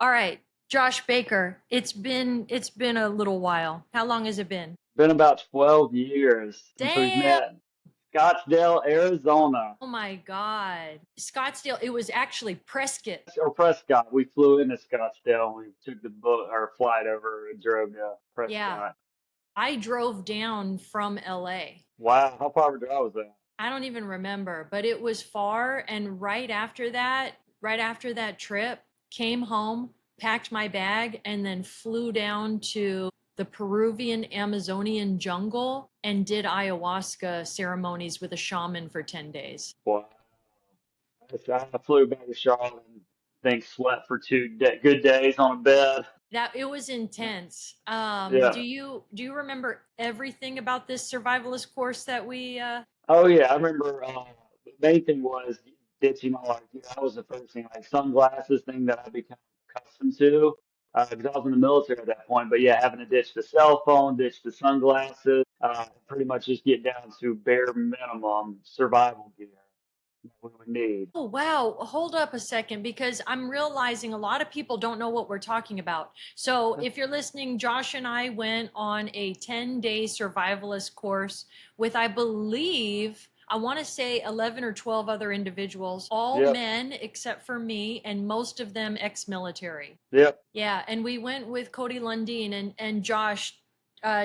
All right, Josh Baker. It's been a little while. How long has it been? Been about 12 years since we've Damn. met. Scottsdale, Arizona, Oh my God. Scottsdale. It was actually Prescott. or Prescott. We flew into Scottsdale. We took the boat or flight over and drove to Yeah. Prescott. I drove down from LA. Wow, how far of a drive was that? I don't even remember, but it was far. And right after that trip, came home, packed my bag, and then flew down to the Peruvian Amazonian jungle and did ayahuasca ceremonies with a shaman for 10 days. Wow. I flew back to Charlotte and think slept for good days on a bed. That it was intense. Do Yeah. you remember everything about this survivalist course that we Oh yeah, I remember. The main thing was ditching all like that was the first thing, like sunglasses thing that I became accustomed to because I was in the military at that point. But yeah, having to ditch the cell phone, ditch the sunglasses, pretty much just get down to bare minimum survival gear that we would need. Oh, wow. Hold up a second because I'm realizing a lot of people don't know what we're talking about. So, if you're listening, Josh and I went on a 10-day survivalist course with, I believe, I want to say 11 or 12 other individuals, all Yep, men except for me, and most of them ex military. yep. Yeah. And we went with Cody Lundeen and Josh.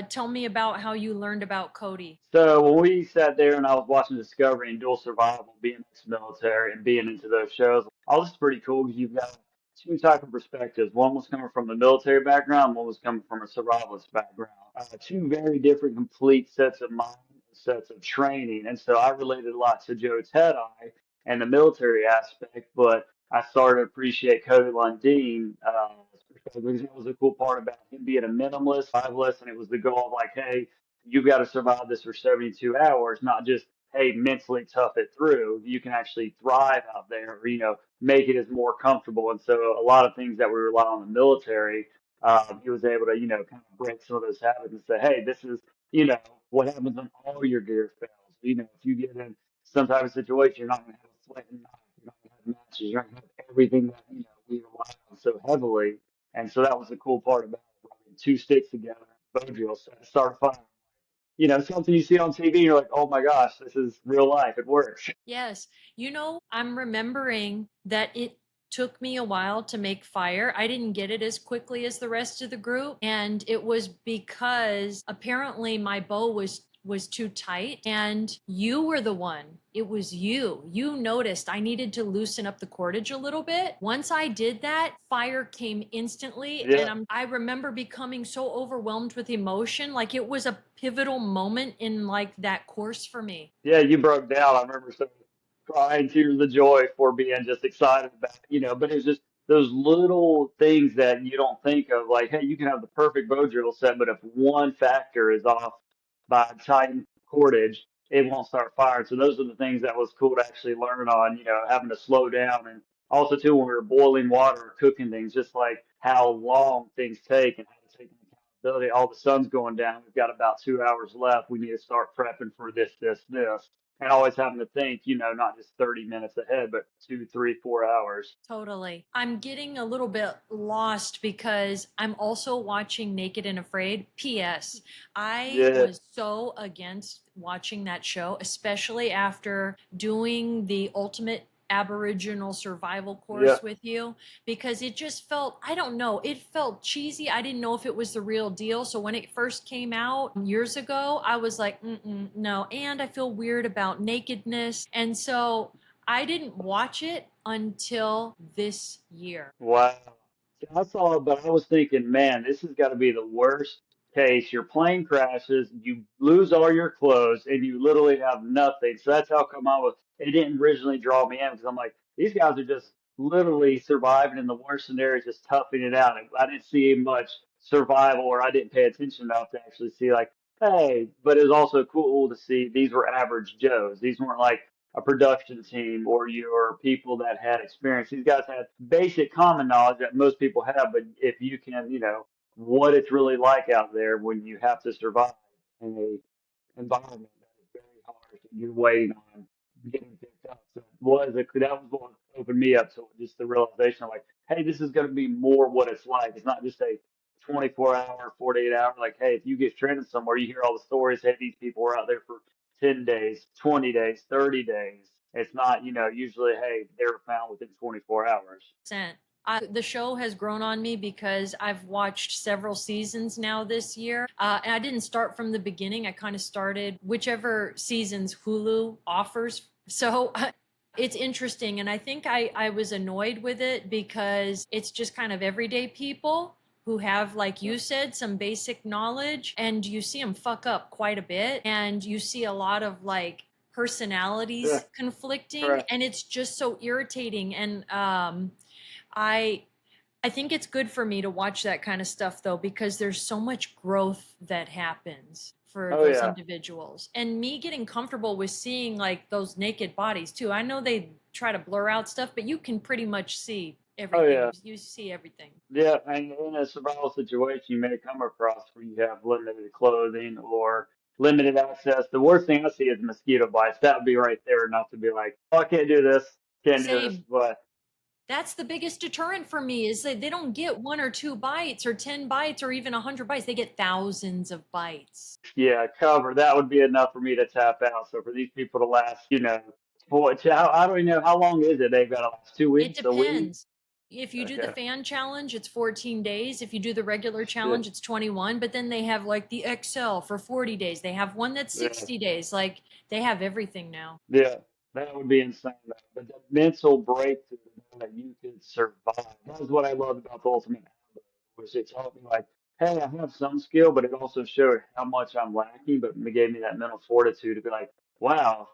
Tell me about how you learned about Cody. So when we sat there and I was watching Discovery and Dual Survival, being ex-military and being into those shows, all this is pretty cool because you've got two type of perspectives. One was coming from the military background, one was coming from a survivalist background. Two very different, complete sets of mind, sets of training, and so I related a lot to Joe Teti and the military aspect, but I started to appreciate Cody Lundeen. Because that was a cool part about him being a minimalist, survivalist, and it was the goal of like, hey, you've got to survive this for 72 hours, not just, hey, mentally tough it through. You can actually thrive out there, or, make it as more comfortable. And so a lot of things that we rely on the military, he was able to, kind of break some of those habits and say, hey, this is, what happens when all your gear fails. If you get in some type of situation, you're not going to have a flaming knife. You're not going to have matches. You're not going to have everything that, we rely on so heavily. And so that was the cool part about it. Rubbing two sticks together, bow drills, start a fire. Something you see on TV, you're like, oh my gosh, this is real life. It works. Yes. I'm remembering that it took me a while to make fire. I didn't get it as quickly as the rest of the group, and it was because apparently my bow was too tight and you were the one. It was you. You noticed I needed to loosen up the cordage a little bit. Once I did that, fire came instantly and Yeah. I remember becoming so overwhelmed with emotion, like it was a pivotal moment in like that course for me. Yeah, you broke down. I remember some crying tears of joy for being just excited about it, but it's just those little things that you don't think of, like, hey, you can have the perfect bow drill set, but if one factor is off by tight cordage, it won't start firing. So those are the things that was cool to actually learn on, having to slow down. And also too, when we were boiling water or cooking things, just like how long things take and how to take accountability. All the sun's going down. We've got about 2 hours left. We need to start prepping for this. And always having to think, not just 30 minutes ahead, but 2, 3, 4 hours. Totally. I'm getting a little bit lost because I'm also watching Naked and Afraid. P.S. I Yeah, was so against watching that show, especially after doing the ultimate Aboriginal survival yeah. course with you, because it just felt, I don't know, it felt cheesy. I didn't know if it was the real deal. So when it first came out years ago, I was like, mm-mm, no. And I feel weird about nakedness. And so I didn't watch it until this year. Wow. See, I saw it, but I was thinking, man, this has got to be the worst case. Your plane crashes, you lose all your clothes, and you literally have nothing. So that's how come I was. It didn't originally draw me in because I'm like, these guys are just literally surviving in the worst scenarios, just toughing it out. And I didn't see much survival, or I didn't pay attention enough to actually see like, hey. But it was also cool to see these were average Joes. These weren't like a production team or your people that had experience. These guys had basic common knowledge that most people have, but if you can, what it's really like out there when you have to survive in a environment that is very harsh and you're waiting on getting picked up. So that was opened me up to it. Just the realization of like, hey, this is going to be more what it's like. It's not just a 24-hour, 48-hour. Like, hey, if you get stranded somewhere, you hear all the stories. Hey, these people were out there for 10 days, 20 days, 30 days. It's not, usually, hey, they were found within 24 hours. The show has grown on me because I've watched several seasons now this year. And I didn't start from the beginning. I kind of started whichever seasons Hulu offers. So it's interesting. And I think I was annoyed with it because it's just kind of everyday people who have, like you said, some basic knowledge, and you see them fuck up quite a bit. And you see a lot of like Yeah, personalities conflicting, correct. and it's just so irritating. And I I think it's good for me to watch that kind of stuff though, because there's so much growth that happens for Oh those yeah, individuals. And me getting comfortable with seeing like those naked bodies too. I know they try to blur out stuff, but you can pretty much see oh everything. yeah. You see everything. Yeah, and in a survival situation, you may come across where you have limited clothing or limited access. The worst thing I see is mosquito bites. That would be right there enough to be like, oh, I can't do this, can't do this. Same. But That's the biggest deterrent for me is that they don't get one or two bites or 10 bites or even 100 bites. They get thousands of bites. yeah, cover that would be enough for me to tap out. So for these people to last, boy, I don't even know how long is it. They've got to last two It weeks, a week. depends. If you do the Okay, fan challenge, it's 14 days. If you do the regular shit, challenge, it's 21. But then they have like the XL for 40 days. They have one that's yeah. 60 days. Like they have everything now. Yeah, that would be insane. Though. But the mental breakthrough that you could survive. That was what I loved about the Ultimate Outlaw, was it taught me like, hey, I have some skill, but it also showed how much I'm lacking. But it gave me that mental fortitude to be like, wow,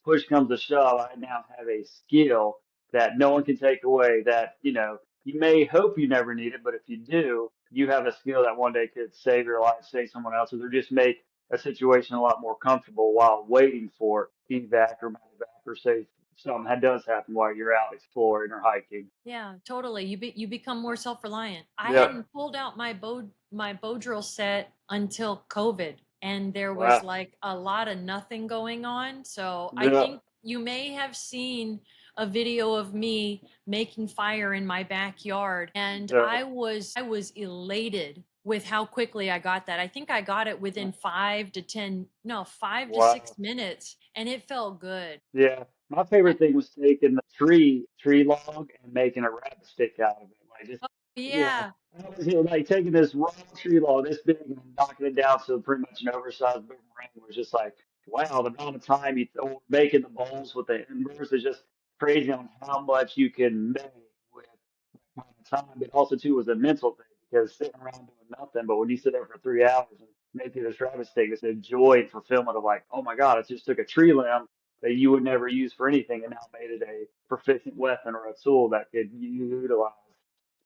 push comes to shove, I now have a skill that no one can take away. That you may hope you never need it, but if you do, you have a skill that one day could save your life, save someone else's, or just make a situation a lot more comfortable while waiting for evac or medevac or say something that does happen while you're out exploring or hiking. Yeah, totally. You become more self-reliant. I Yeah. hadn't pulled out my bow drill set until COVID, and there was Wow. like a lot of nothing going on. So I Yeah. think you may have seen a video of me making fire in my backyard, and Yeah. I was elated with how quickly I got that. I think I got it within 5 to 10, no, 5 to 6 Wow. minutes, and it felt good. Yeah. My favorite thing was taking the tree log and making a rabbit stick out of it. Like just, Oh, yeah. yeah. I was like taking this raw tree log this big and then knocking it down to pretty much an oversized boomerang was just like, wow, the amount of time you making the bowls with the embers is just crazy on how much you can make with that kind of time. But also too was a mental thing because sitting around doing nothing, but when you sit there for 3 hours and making this rabbit stick, it's a joy and fulfillment of like, oh my God, I just took a tree limb that you would never use for anything and now made it a proficient weapon or a tool that could utilize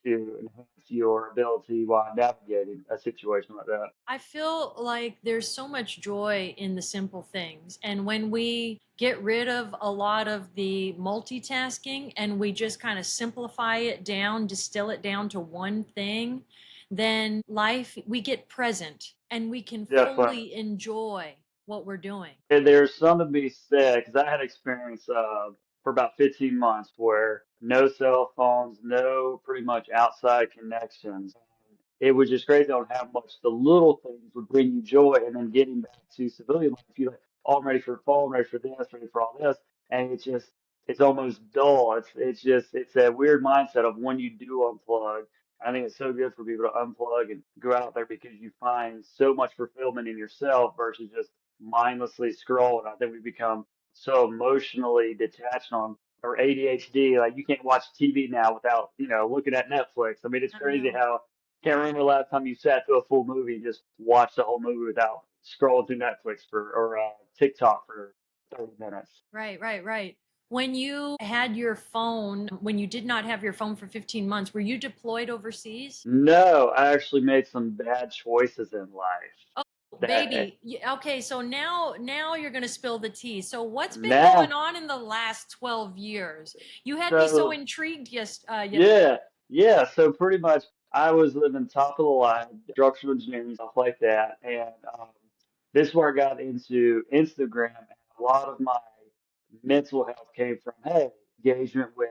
to enhance your ability while navigating a situation like that. I feel like there's so much joy in the simple things. And when we get rid of a lot of the multitasking and we just kind of simplify it down, distill it down to one thing, then life, we get present and we can Definitely. fully enjoy what we're doing. And there's some to be said because I had experience for about 15 months where no cell phones, no pretty much outside connections. It was just crazy on how much the little things would bring you joy, and then getting back to civilian life, you like, oh, I'm ready for fall, I'm ready for this, ready for all this, and it's almost dull. It's that weird mindset of when you do unplug. I think it's so good for people to unplug and go out there because you find so much fulfillment in yourself versus just mindlessly scrolling. I think we become so emotionally detached on or ADHD. Like you can't watch TV now without looking at Netflix. I mean, it's I crazy know. how can't remember the last time you sat through a full movie and just watched the whole movie without scrolling through Netflix or TikTok for 30 minutes. Right, right, right. When you had your phone, when you did not have your phone for 15 months, were you deployed overseas? No, I actually made some bad choices in life. Oh, That baby. Okay, so now you're going to spill the tea. So what's been going now, on in the last 12 years? You had me so so intrigued yeah, yeah. So pretty much, I was living top of the line, structural engineering stuff like that, and this is where I got into Instagram, and a lot of my mental health came from. Hey, engagement with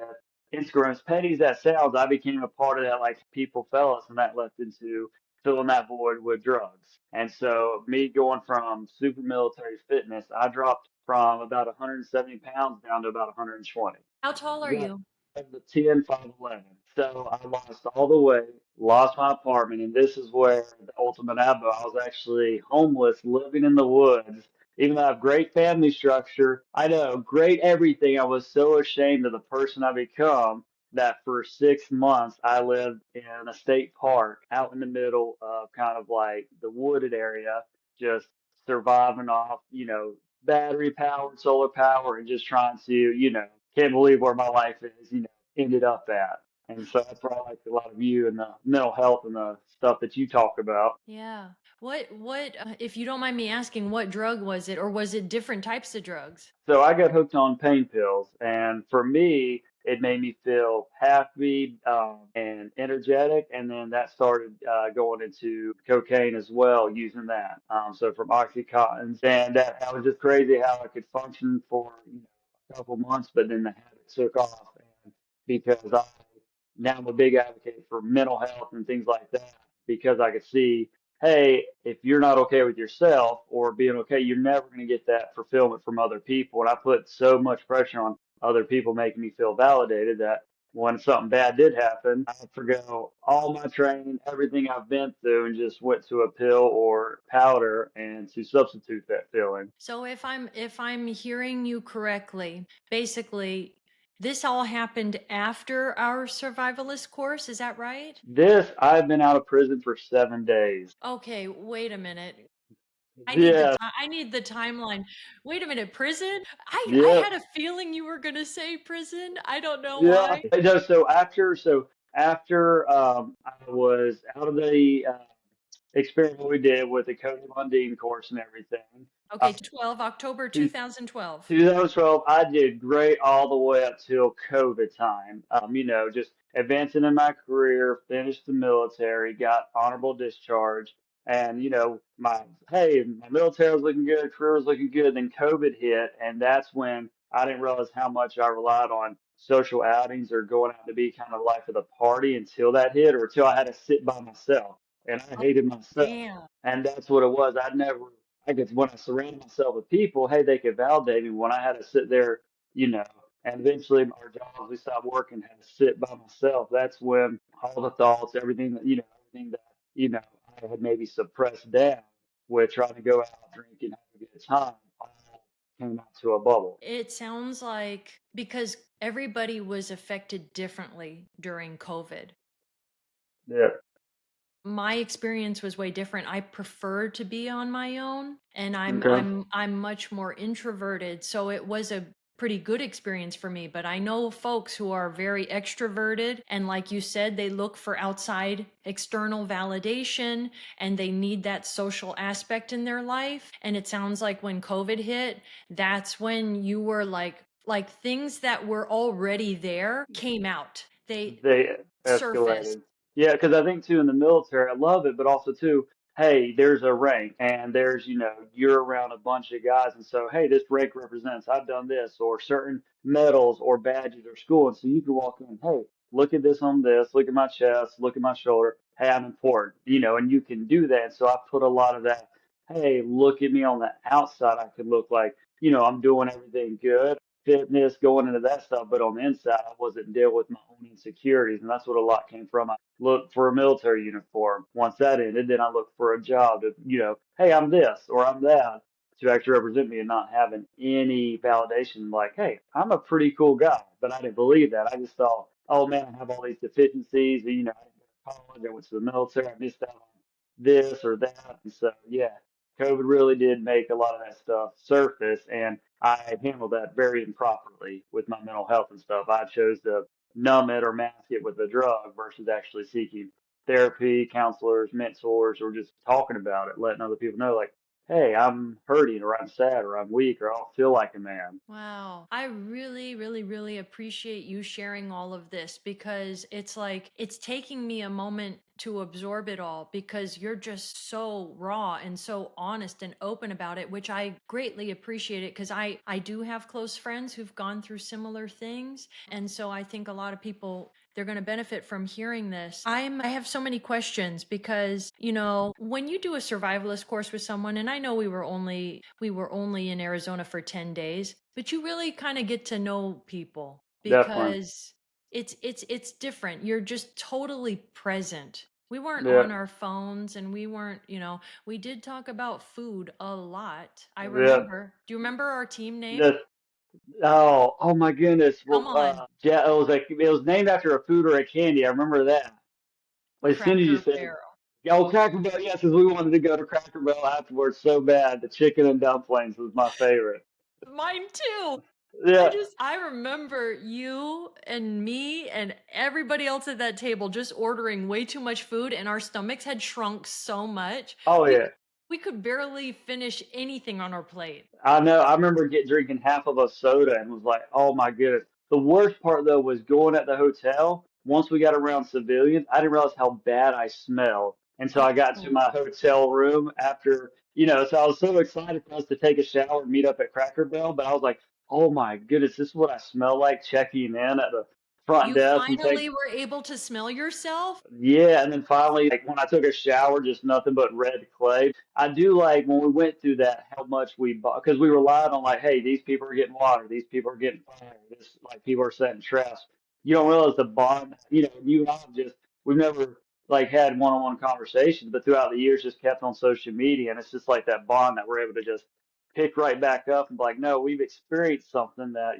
Instagram. As petty as that sounds, I became a part of that, like people fellas, and that left into filling that void with drugs. And so, me going from super military fitness, I dropped from about 170 pounds down to about 120. How tall are Yeah, you? I'm the 10, 5'11". So I lost all the weight, lost my apartment, and this is where the ultimate abo. I was actually homeless, living in the woods. Even though I have great family structure, I know great everything. I was so ashamed of the person I become that for 6 months I lived in a state park out in the middle of kind of like the wooded area, just surviving off, battery powered, solar power, and just trying to, can't believe where my life is, ended up at. And so that's why I like a lot of you and the mental health and the stuff that you talk about. Yeah. If you don't mind me asking, what drug was it, or was it different types of drugs? So I got hooked on pain pills, and for me, it made me feel happy and energetic. And then that started going into cocaine as well, using that. So from OxyContin, and that was just crazy how I could function for a couple months, but then the habit took off, and because now I'm a big advocate for mental health and things like that, because I could see, hey, if you're not okay with yourself or being okay, you're never going to get that fulfillment from other people. And I put so much pressure on other people making me feel validated that when something bad did happen, I forgo all my training, everything I've been through, and just went to a pill or powder and to substitute that feeling. So if I'm hearing you correctly, basically this all happened after our survivalist course, is that right? I've been out of prison for 7 days. Okay, wait a minute. Yeah, I need the timeline. Wait a minute, prison? I yeah, had a feeling you were gonna say prison. I don't know yeah. why. So after I was out of the experiment we did with the Cody Lundin course and everything. Okay, October Two, 2012. 2012, I did great all the way up till COVID time. Just advancing in my career, finished the military, got honorable discharge, and my military was looking good, career was looking good. Then COVID hit, and that's when I didn't realize how much I relied on social outings or going out to be kind of the life of the party until that hit, or until I had to sit by myself, and I Oh, hated myself. damn. And that's what it was. I could, when I surrounded myself with people, hey, they could validate me. When I had to sit there, you know, and eventually our jobs, we stopped working, had to sit by myself. That's when all the thoughts, everything that, I had maybe suppressed down with trying to go out, drink, and have a good time, all came out to a bubble. It sounds like because everybody was affected differently during COVID. Yeah. My experience was way different. I prefer to be on my own, and I'm Okay. I'm I'm much more introverted, so it was a pretty good experience for me. But I know folks who are very extroverted, and like you said, they look for outside external validation, and they need that social aspect in their life. And it sounds like when COVID hit, that's when you were like things that were already there came out. They They surfaced. escalated. Yeah, because I think too in the military, I love it, but also too, hey, there's a rank, and there's you're around a bunch of guys, and so hey, this rank represents I've done this, or certain medals or badges or school, and so you can walk in, hey, look at this on this, look at my chest, look at my shoulder, hey, I'm important, and you can do that. So I put a lot of that, hey, look at me on the outside, I could look like I'm doing everything good, fitness, going into that stuff, but on the inside, I wasn't dealing with my own insecurities, and that's what a lot came from. I looked for a military uniform. Once that ended, then I looked for a job to, hey, I'm this or I'm that, to actually represent me and not having any validation like, hey, I'm a pretty cool guy. But I didn't believe that. I just thought, oh man, I have all these deficiencies. I didn't go to college. I went to the military. I missed out on this or that. And so, yeah, COVID really did make a lot of that stuff surface, and I handled that very improperly with my mental health and stuff. I chose to numb it or mask it with a drug versus actually seeking therapy, counselors, mentors, or just talking about it, letting other people know, like, hey, I'm hurting or I'm sad or I'm weak or I don't feel like a man. Wow. I really, really, really appreciate you sharing all of this because it's like it's taking me a moment to absorb it all because you're just so raw and so honest and open about it, which I greatly appreciate it because I do have close friends who've gone through similar things. And so I think a lot of people they're going to benefit from hearing this. I have so many questions because, when you do a survivalist course with someone and I know we were only in Arizona for 10 days, but you really kind of get to know people Definitely. because it's different. You're just totally present. We weren't Yeah. on our phones and we weren't, we did talk about food a lot. I Yeah. remember. Do you remember our team name? Just, oh my goodness. Come Well, on. yeah, it was named after a food or a candy. I remember that. But as soon as you Cracker said, Barrel. oh, Cracker Barrel, yes, because we wanted to go to Cracker Barrel afterwards so bad. The chicken and dumplings was my favorite. Mine too. Yeah. I remember you and me and everybody else at that table just ordering way too much food and our stomachs had shrunk so much. Oh We yeah. we could barely finish anything on our plate. I know. I remember drinking half of a soda and was like, oh my goodness. The worst part though was going at the hotel. Once we got around civilians, I didn't realize how bad I smelled until I got to Oh, my hotel room after, so I was so excited for us to take a shower and meet up at Cracker Barrel, but I was like, oh my goodness, this is what I smell like checking in at the front you desk and finally were able to smell yourself? yeah, and then finally, like when I took a shower, just nothing but red clay. I do like when we went through that how much we bought because we relied on like, hey, these people are getting water, these people are getting fire, this like people are setting traps. You don't realize the bond. You and I have just we've never like had one-on-one conversations, but throughout the years, just kept on social media, and it's just like that bond that we're able to just pick right back up and be like, no, we've experienced something that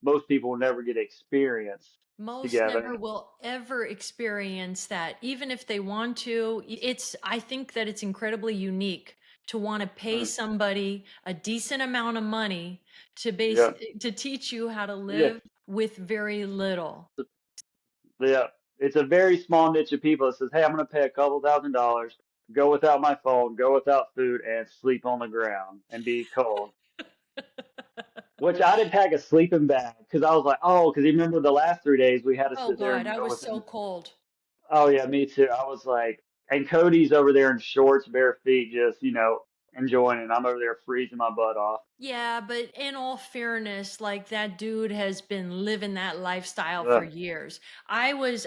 most people will never get to experience Most together. never will ever experience that, even if they want to. I think that it's incredibly unique to want to pay Mm, somebody a decent amount of money to yeah. to teach you how to Yeah. live with very little. Yeah, it's a very small niche of people that says, "Hey, I'm going to pay a couple $1,000, go without my phone, go without food, and sleep on the ground and be cold." Which I didn't pack a sleeping bag because I was like, "Oh," because you remember the last 3 days we had to Oh sit there God, and I go was so within. cold. Oh yeah, me too. I was like, and Cody's over there in shorts, bare feet, just enjoying it. I'm over there freezing my butt off. Yeah, but in all fairness, like that dude has been living that lifestyle for Ugh, years. I was,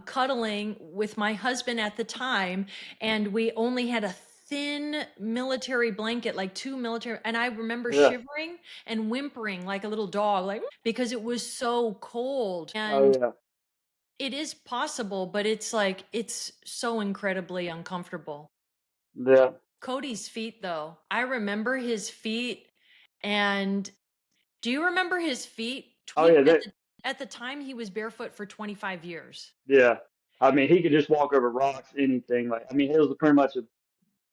cuddling with my husband at the time, and we only had a thin military blanket, like two military, and I remember yeah. shivering and whimpering like a little dog, like because it was so cold. Oh And yeah. it is possible, but it's like it's so incredibly uncomfortable. Yeah. Cody's feet, though. I remember his feet. And do you remember his feet? Oh yeah. At the time, he was barefoot for 25 years. Yeah. I mean, he could just walk over rocks, anything. Like, I mean, it was pretty much a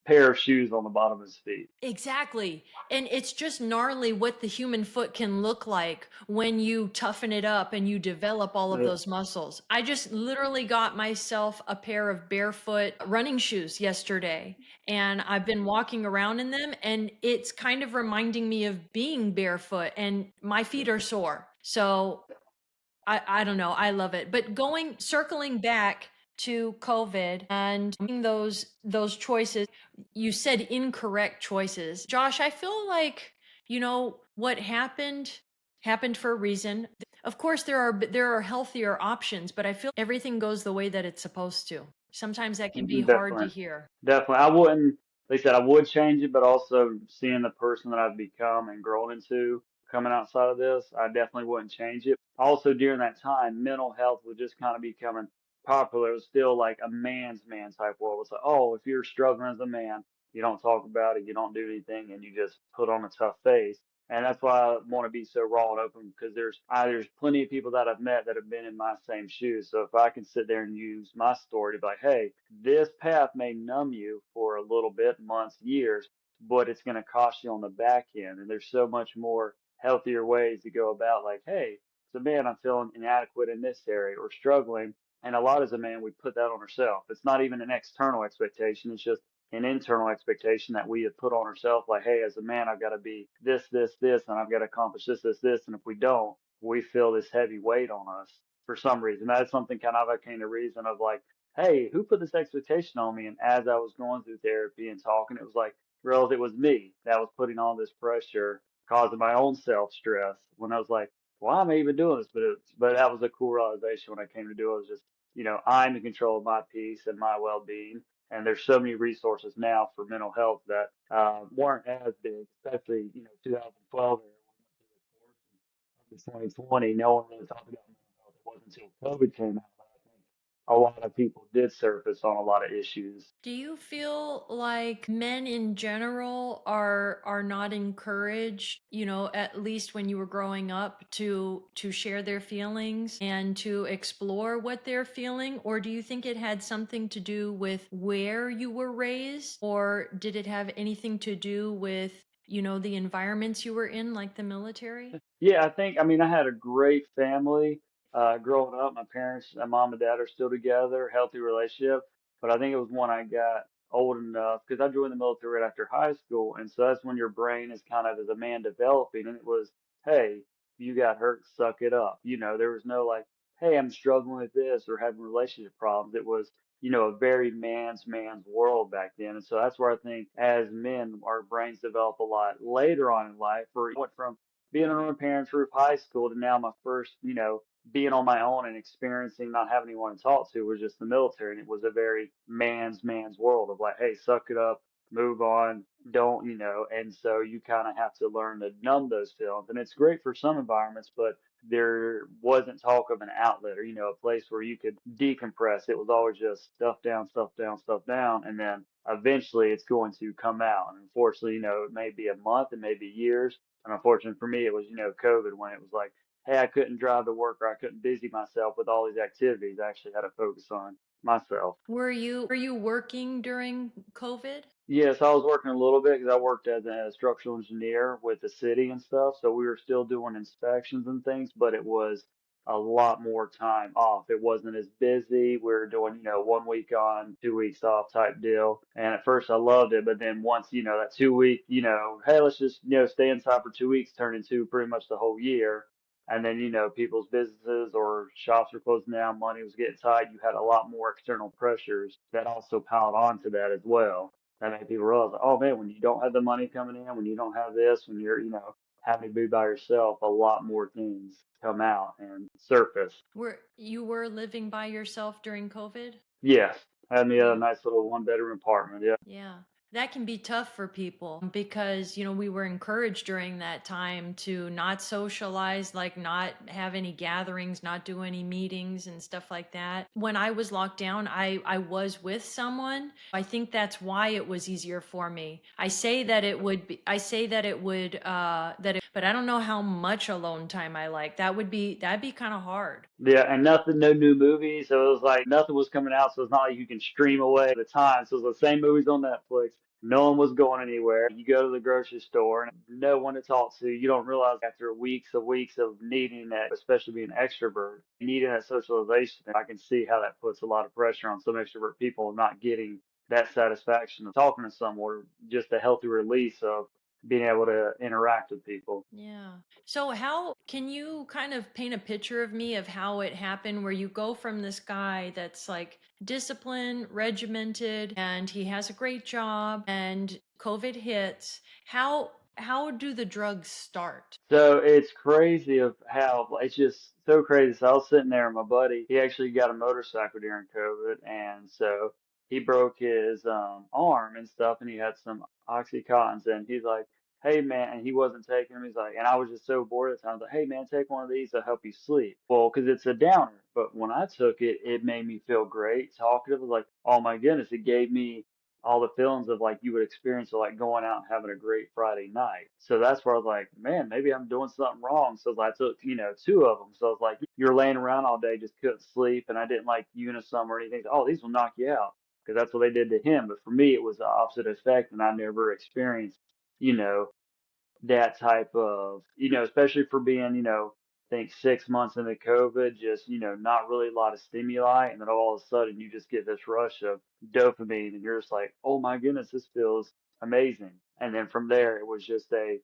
pair of shoes on the bottom of his feet. Exactly. And it's just gnarly what the human foot can look like when you toughen it up and you develop all of Yeah, those muscles. I just literally got myself a pair of barefoot running shoes yesterday, and I've been walking around in them, and it's kind of reminding me of being barefoot, and my feet are sore. So I don't know. I love it. But circling back to COVID and making those choices, you said incorrect choices. Josh, I feel like, what happened for a reason. Of course there are healthier options, but I feel everything goes the way that it's supposed to. Sometimes that can be hard to definitely. hear. Definitely. I wouldn't, like I said, I would change it, but also seeing the person that I've become and grown into coming outside of this, I definitely wouldn't change it. Also, during that time, mental health was just kind of becoming popular. It was still like a man's man type world. It's like, oh, if you're struggling as a man, you don't talk about it, you don't do anything, and you just put on a tough face. And that's why I want to be so raw and open because there's plenty of people that I've met that have been in my same shoes. So if I can sit there and use my story to be like, hey, this path may numb you for a little bit, months, years, but it's going to cost you on the back end. And there's so much more healthier ways to go about like, hey, as a man, I'm feeling inadequate in this area or struggling. And a lot as a man, we put that on ourselves. It's not even an external expectation. It's just an internal expectation that we have put on ourselves, like, hey, as a man, I've got to be this, this, this, and I've got to accomplish this, this, this. And if we don't, we feel this heavy weight on us for some reason. That's something kind of I came to reason of like, hey, who put this expectation on me? And as I was going through therapy and talking, it was like, realized it was me that was putting all this pressure, causing my own self stress. When I was like, why am I even doing this? But that was a cool realization when I came to do it. It was just, I'm in control of my peace and my well being. And there's so many resources now for mental health that weren't as big, especially 2012 era when we went through the course. 2020, no one really talked about mental health. It wasn't until COVID came out that I think a lot of people did surface on a lot of issues. Do you feel like men in general are not encouraged, at least when you were growing up to share their feelings and to explore what they're feeling, or do you think it had something to do with where you were raised, or did it have anything to do with, the environments you were in, like the military? Yeah, I mean, I had a great family growing up. My parents, my mom and dad are still together, healthy relationship. But I think it was when I got old enough, because I joined the military right after high school. And so that's when your brain is kind of as a man developing. And it was, hey, you got hurt, suck it up. There was no like, hey, I'm struggling with this or having relationship problems. It was, a very man's world back then. And so that's where I think as men, our brains develop a lot later on in life. Or went from being on my parents' roof high school to now my first, being on my own and experiencing not having anyone to talk to was just the military. And it was a very man's world of like, hey, suck it up, move on, don't, and so you kind of have to learn to numb those feelings. And it's great for some environments, but there wasn't talk of an outlet or, a place where you could decompress. It was always just stuff down, stuff down, stuff down. And then eventually it's going to come out. And unfortunately, it may be a month, it may be years, and unfortunately for me, it was, COVID when it was like, hey, I couldn't drive to work or I couldn't busy myself with all these activities. I actually had to focus on myself. Were you working during COVID? Yes, I was working a little bit because I worked as a structural engineer with the city and stuff. So we were still doing inspections and things, but it was a lot more time off. It wasn't as busy. We were doing, 1 week on, 2 weeks off type deal. And at first I loved it, but then once, that 2 week, hey, let's just, stay inside for 2 weeks turned into pretty much the whole year. And then, people's businesses or shops were closing down, money was getting tight. You had a lot more external pressures that also piled onto that as well that made people realize, like, oh man, when you don't have the money coming in, when you don't have this, when you're, having to be by yourself, a lot more things come out and surface. Were living by yourself during COVID? Yes, had me a Yeah. nice little 1 bedroom apartment. Yeah. Yeah. That can be tough for people because, we were encouraged during that time to not socialize, like not have any gatherings, not do any meetings and stuff like that. When I was locked down, I was with someone. I think that's why it was easier for me. But I don't know how much alone time I like. That'd be kind of hard. Yeah, and nothing, no new movies. So it was like nothing was coming out. So it's not like you can stream away the time. So it was the same movies on Netflix. No one was going anywhere. You go to the grocery store and no one to talk to. You don't realize after weeks of needing that, especially being an extrovert, needing that socialization. I can see how that puts a lot of pressure on some extrovert people not getting that satisfaction of talking to someone, or just a healthy release of being able to interact with people. Yeah. So how can you kind of paint a picture of me of how it happened where you go from this guy that's like disciplined, regimented, and he has a great job and COVID hits. How do the drugs start? So it's crazy of how it's just so crazy. So I was sitting there, and my buddy, he actually got a motorcycle during COVID, and so he broke his arm and stuff, and he had some oxycontins, and he's like, "Hey man," and he wasn't taking them. He's like, and I was just so bored at the time. I was like, "Hey man, take one of these to help you sleep." Well, because it's a downer, but when I took it, it made me feel great, talkative. It was like, oh my goodness, it gave me all the feelings of like you would experience of like going out and having a great Friday night. So that's where I was like, man, maybe I'm doing something wrong. So I took, two of them. So I was like, you're laying around all day, just couldn't sleep. And I didn't like Unisum or anything. Oh, these will knock you out because that's what they did to him. But for me, it was the opposite effect. And I never experienced, you know, that type of, especially for being, think 6 months into COVID, just, not really a lot of stimuli. And then all of a sudden you just get this rush of dopamine and you're just like, oh my goodness, this feels amazing. And then from there, it was just a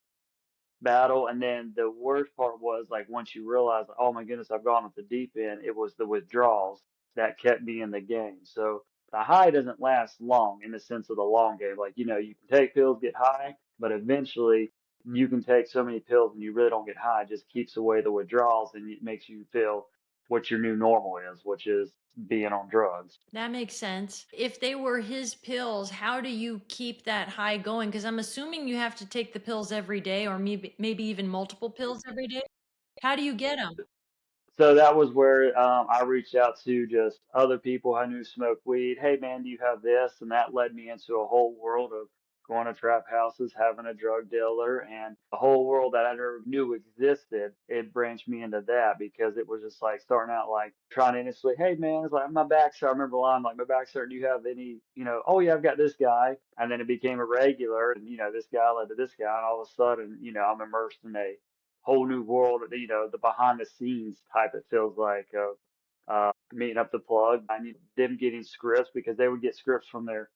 battle. And then the worst part was like once you realize, oh my goodness, I've gone off the deep end, it was the withdrawals that kept me in the game. So the high doesn't last long in the sense of the long game. Like, you can take pills, get high, but eventually you can take so many pills and you really don't get high. It just keeps away the withdrawals and it makes you feel what your new normal is, which is being on drugs. That makes sense. If they were his pills, how do you keep that high going? Because I'm assuming you have to take the pills every day, or maybe even multiple pills every day. How do you get them? So that was where I reached out to just other people I knew smoked weed. Hey man, do you have this? And that led me into a whole world of going to trap houses, having a drug dealer, and a whole world that I never knew existed. It branched me into that because it was just like starting out like trying to initially, hey man, it's like my back's hurt. I remember a line like my back's hurt. Do you have any, oh yeah, I've got this guy. And then it became a regular, and this guy led to this guy, and all of a sudden, I'm immersed in a whole new world, the behind the scenes type it feels like of meeting up the plug. I need them getting scripts because they would get scripts from their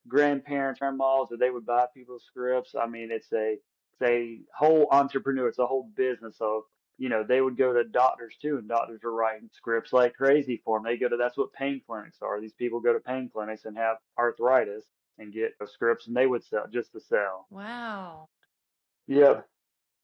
grandparents, grandmas, or they would buy people's scripts. I mean, it's a whole entrepreneur, it's a whole business of they would go to doctors too, and doctors are writing scripts like crazy for them. That's what pain clinics are. These people go to pain clinics and have arthritis and get scripts, and they would sell just to sell. Wow. Yeah,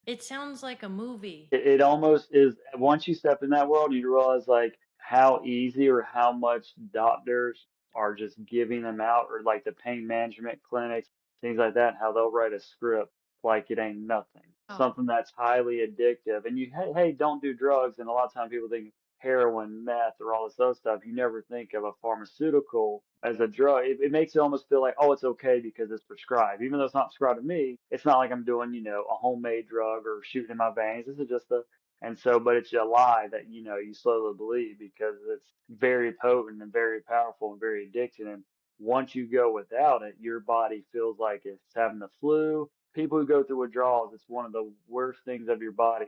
It sounds like a movie. it almost is once you step in that world, you realize like how easy or how much doctors are just giving them out, or like the pain management clinics, things like that, how they'll write a script like it ain't nothing. Oh, Something that's highly addictive. And hey, don't do drugs. And a lot of times people think heroin, meth, or all this other stuff. You never think of a pharmaceutical as a drug. It makes it almost feel like, oh, it's okay because it's prescribed. Even though it's not prescribed to me, it's not like I'm doing, a homemade drug or shooting in my veins. This is just and so, but it's a lie that, you slowly believe because it's very potent and very powerful and very addicting. And once you go without it, your body feels like it's having the flu. People who go through withdrawals, it's one of the worst things of your body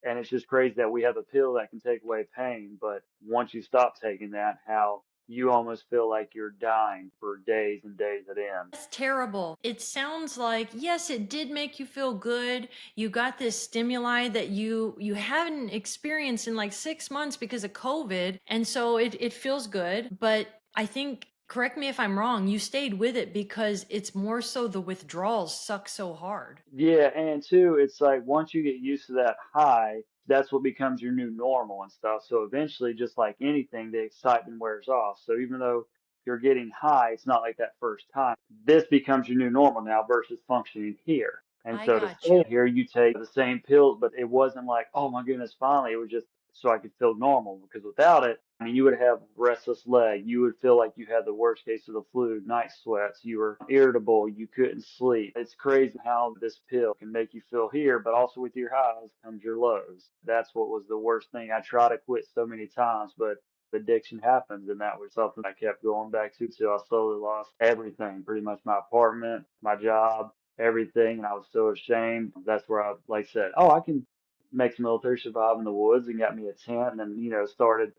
and it's just crazy that we have a pill that can take away pain, but once you stop taking that, how you almost feel like you're dying for days and days at end. that's terrible. It sounds like, yes, it did make you feel good. You got this stimuli that you haven't experienced in like 6 months because of COVID. And so it feels good. But I think, correct me if I'm wrong, you stayed with it because it's more so the withdrawals suck so hard. Yeah, and two, it's like once you get used to that high, that's what becomes your new normal and stuff. So eventually, just like anything, the excitement wears off. So even though you're getting high, it's not like that first time. This becomes your new normal now versus functioning here. And I so to got stay you. here, you take the same pills, but it wasn't like, oh my goodness, finally. It was just so I could feel normal because without it, I mean, you would have restless leg. You would feel like you had the worst case of the flu, night sweats. You were irritable. You couldn't sleep. It's crazy how this pill can make you feel here, but also with your highs comes your lows. That's what was the worst thing. I tried to quit so many times, but addiction happens, and that was something I kept going back to till I slowly lost everything, pretty much my apartment, my job, everything, and I was so ashamed. That's where I, like I said, oh, I can make some military survive in the woods and got me a tent and then, started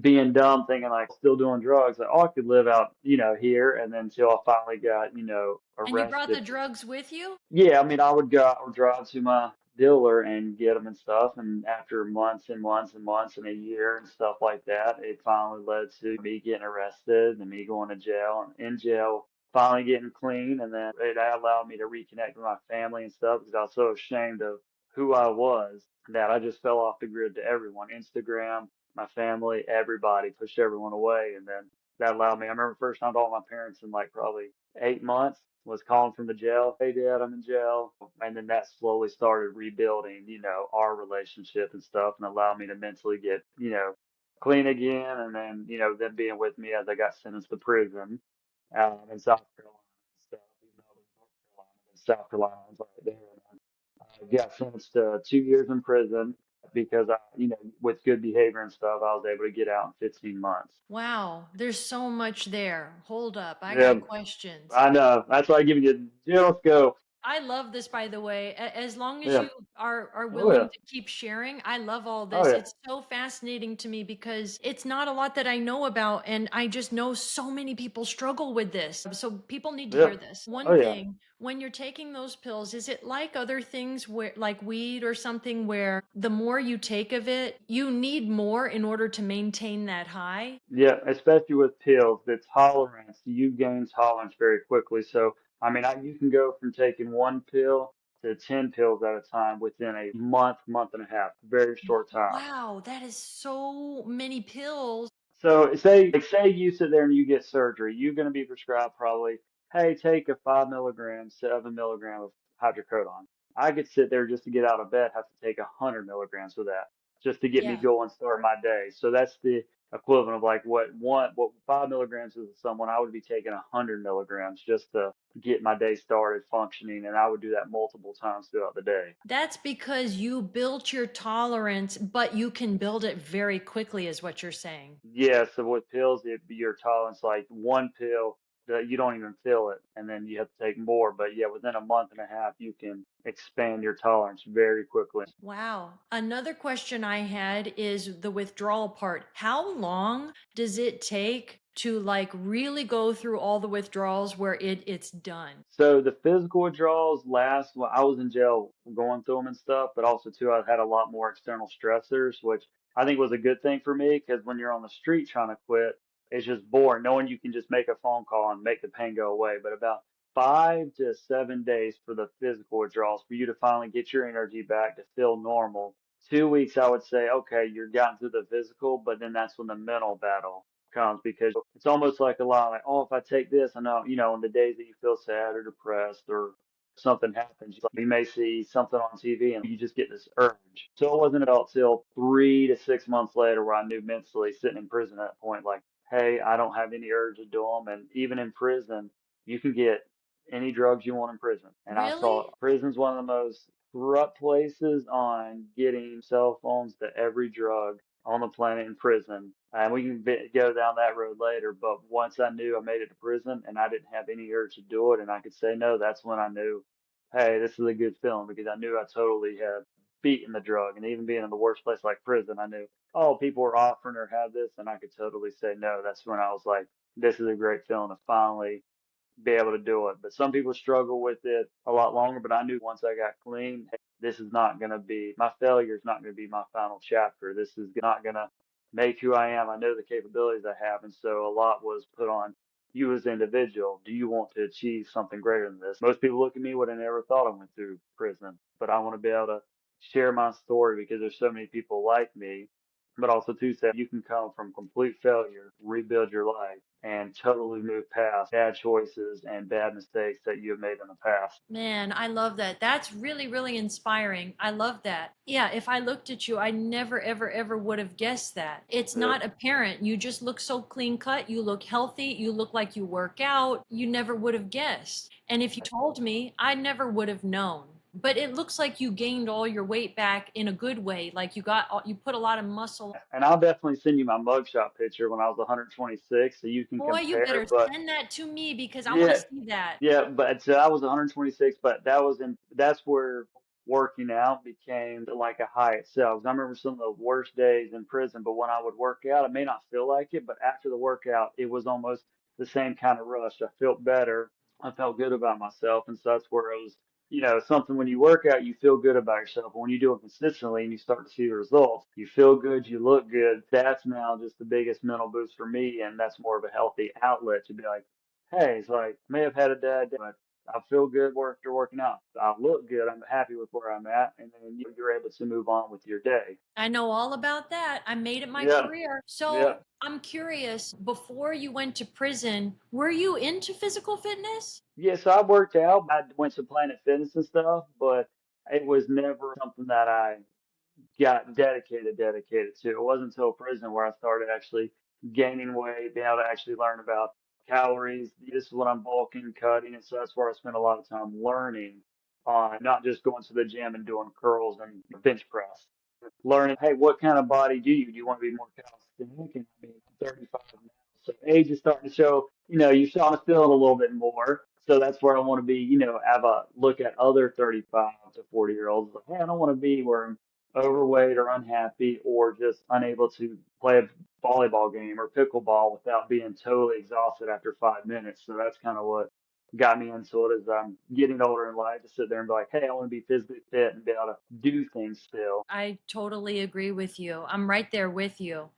being dumb, thinking like still doing drugs. Like, oh, I could live out, here. And then until I finally got, And you brought the arrested. drugs with you? Yeah, I mean, I would drive to my dealer and get them and stuff. And after months and months and months and a year and stuff like that, it finally led to me getting arrested and me going to jail and in jail, finally getting clean. And then it allowed me to reconnect with my family and stuff because I was so ashamed of who I was that I just fell off the grid to everyone. Instagram, my family, everybody, pushed everyone away. And then that allowed me. I remember the first time I told my parents in like probably 8 months was calling from the jail. Hey, Dad, I'm in jail. And then that slowly started rebuilding, our relationship and stuff and allowed me to mentally get, clean again. And then, them being with me as I got sentenced to prison in South Carolina and stuff, even though I was in North Carolina, but South Carolina was right there. And I got sentenced to 2 years in prison because with good behavior and stuff, I was able to get out in 15 months. Wow, there's so much there. Hold up, I got Yeah, questions. I know. That's why I give you a general scope. I love this, by the way. As long as Yeah. you are Oh willing yeah. to keep sharing, I love all Oh this. yeah. It's so fascinating to me because it's not a lot that I know about, and I just know so many people struggle with this. So people need to Yeah. hear this. Oh One yeah. thing, when you're taking those pills, is it like other things where, like weed or something, where the more you take of it, you need more in order to maintain that high? Yeah, especially with pills, the tolerance, you gain tolerance very quickly. So, I mean, you can go from taking one pill to 10 pills at a time within a month, month and a half, very short time. Wow, that is so many pills. So say you sit there and you get surgery, you're going to be prescribed probably, hey, take a 5 milligram, 7 milligram of hydrocodone. I could sit there just to get out of bed, have to take 100 milligrams of that just to get me Yeah. going, start my day. So that's the equivalent of like what 5 milligrams is to someone. I would be taking 100 milligrams just to get my day started functioning, and I would do that multiple times throughout the day. That's because you built your tolerance, but you can build it very quickly, is what you're saying. Yeah, so with pills, it'd be your tolerance like one pill that you don't even feel it, and then you have to take more. But yeah, within a month and a half, you can expand your tolerance very quickly. Wow. Another question I had is the withdrawal part. How long does it take to like really go through all the withdrawals where it's done? So the physical withdrawals last, well, I was in jail going through them and stuff, but also too, I had a lot more external stressors, which I think was a good thing for me because when you're on the street trying to quit, it's just boring knowing you can just make a phone call and make the pain go away. But about 5 to 7 days for the physical withdrawals for you to finally get your energy back to feel normal. 2 weeks, I would say, okay, you're gotten through the physical, but then that's when the mental battle comes because it's almost like a lot like, oh, if I take this, I know, on the days that you feel sad or depressed or something happens, you may see something on TV and you just get this urge. So it wasn't about till 3 to 6 months later where I knew mentally sitting in prison at that point, like, hey, I don't have any urge to do them. And even in prison, you can get any drugs you want in prison. And I saw Really? prison's one of the most corrupt places on getting cell phones to every drug on the planet in prison. And we can go down that road later. But once I knew I made it to prison and I didn't have any urge to do it and I could say no, that's when I knew, hey, this is a good feeling because I knew I totally had beaten the drug. And even being in the worst place like prison, I knew, oh, people were offering or have this and I could totally say no. That's when I was like, this is a great feeling to finally be able to do it. But some people struggle with it a lot longer. But I knew once I got clean, hey, this is not going to be my failure is not going to be my final chapter. This is not going to make who I am. I know the capabilities I have. And so a lot was put on you as an individual. Do you want to achieve something greater than this? Most people look at me would have never thought I went through prison, but I want to be able to share my story because there's so many people like me, but also to say you can come from complete failure, rebuild your life, and totally move past bad choices and bad mistakes that you have made in the past. Man, I love that. That's really, really inspiring. I love that. Yeah, if I looked at you, I never, ever, ever would have guessed that. It's Yeah. not apparent. You just look so clean cut. You look healthy. You look like you work out. You never would have guessed. And if you told me, I never would have known. But it looks like you gained all your weight back in a good way. Like you put a lot of muscle. And I'll definitely send you my mugshot picture when I was 126 so you can Boy, you compare. better But send that to me because I want to yeah, see that. yeah, but so I was 126, but that's where working out became like a high itself. I remember some of the worst days in prison, but when I would work out, I may not feel like it, but after the workout, it was almost the same kind of rush. I felt better. I felt good about myself, and so that's where it was. Something when you work out, you feel good about yourself. But when you do it consistently and you start to see the results, you feel good, you look good. That's now just the biggest mental boost for me, and that's more of a healthy outlet to be like, hey, it's like may have had a bad day, but I feel good after working out. I look good. I'm happy with where I'm at, and then you're able to move on with your day. I know all about that. I made it my Yeah, career. yeah, So I'm curious, before you went to prison, were you into physical fitness? yeah. So I worked out. I went to Planet Fitness and stuff, but it was never something that I got dedicated to. It wasn't until prison where I started actually gaining weight, being able to actually learn about calories. This is what I'm bulking, cutting, and so that's where I spent a lot of time learning on not just going to the gym and doing curls and bench press. Learning, hey, what kind of body do you? Do you want to be more calisthenic? And I mean, I'm 35 now, so age is starting to show. You're starting to feel it a little bit more. So that's where I want to be, have a look at other 35 to 40-year-olds. Like, hey, I don't want to be where I'm overweight or unhappy or just unable to play a volleyball game or pickleball without being totally exhausted after 5 minutes. So that's kind of what got me into it as I'm getting older in life to sit there and be like, hey, I want to be physically fit and be able to do things still. I totally agree with you. I'm right there with you.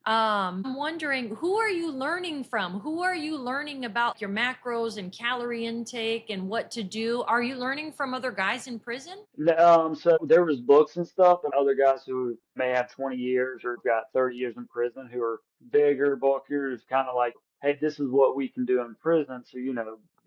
I'm wondering, who are you learning from? Who are you learning about your macros and calorie intake and what to do? Are you learning from other guys in prison? So there was books and stuff, and other guys who may have 20 years or got 30 years in prison who are bigger, bulkier, is kind of like, hey, this is what we can do in prison. So,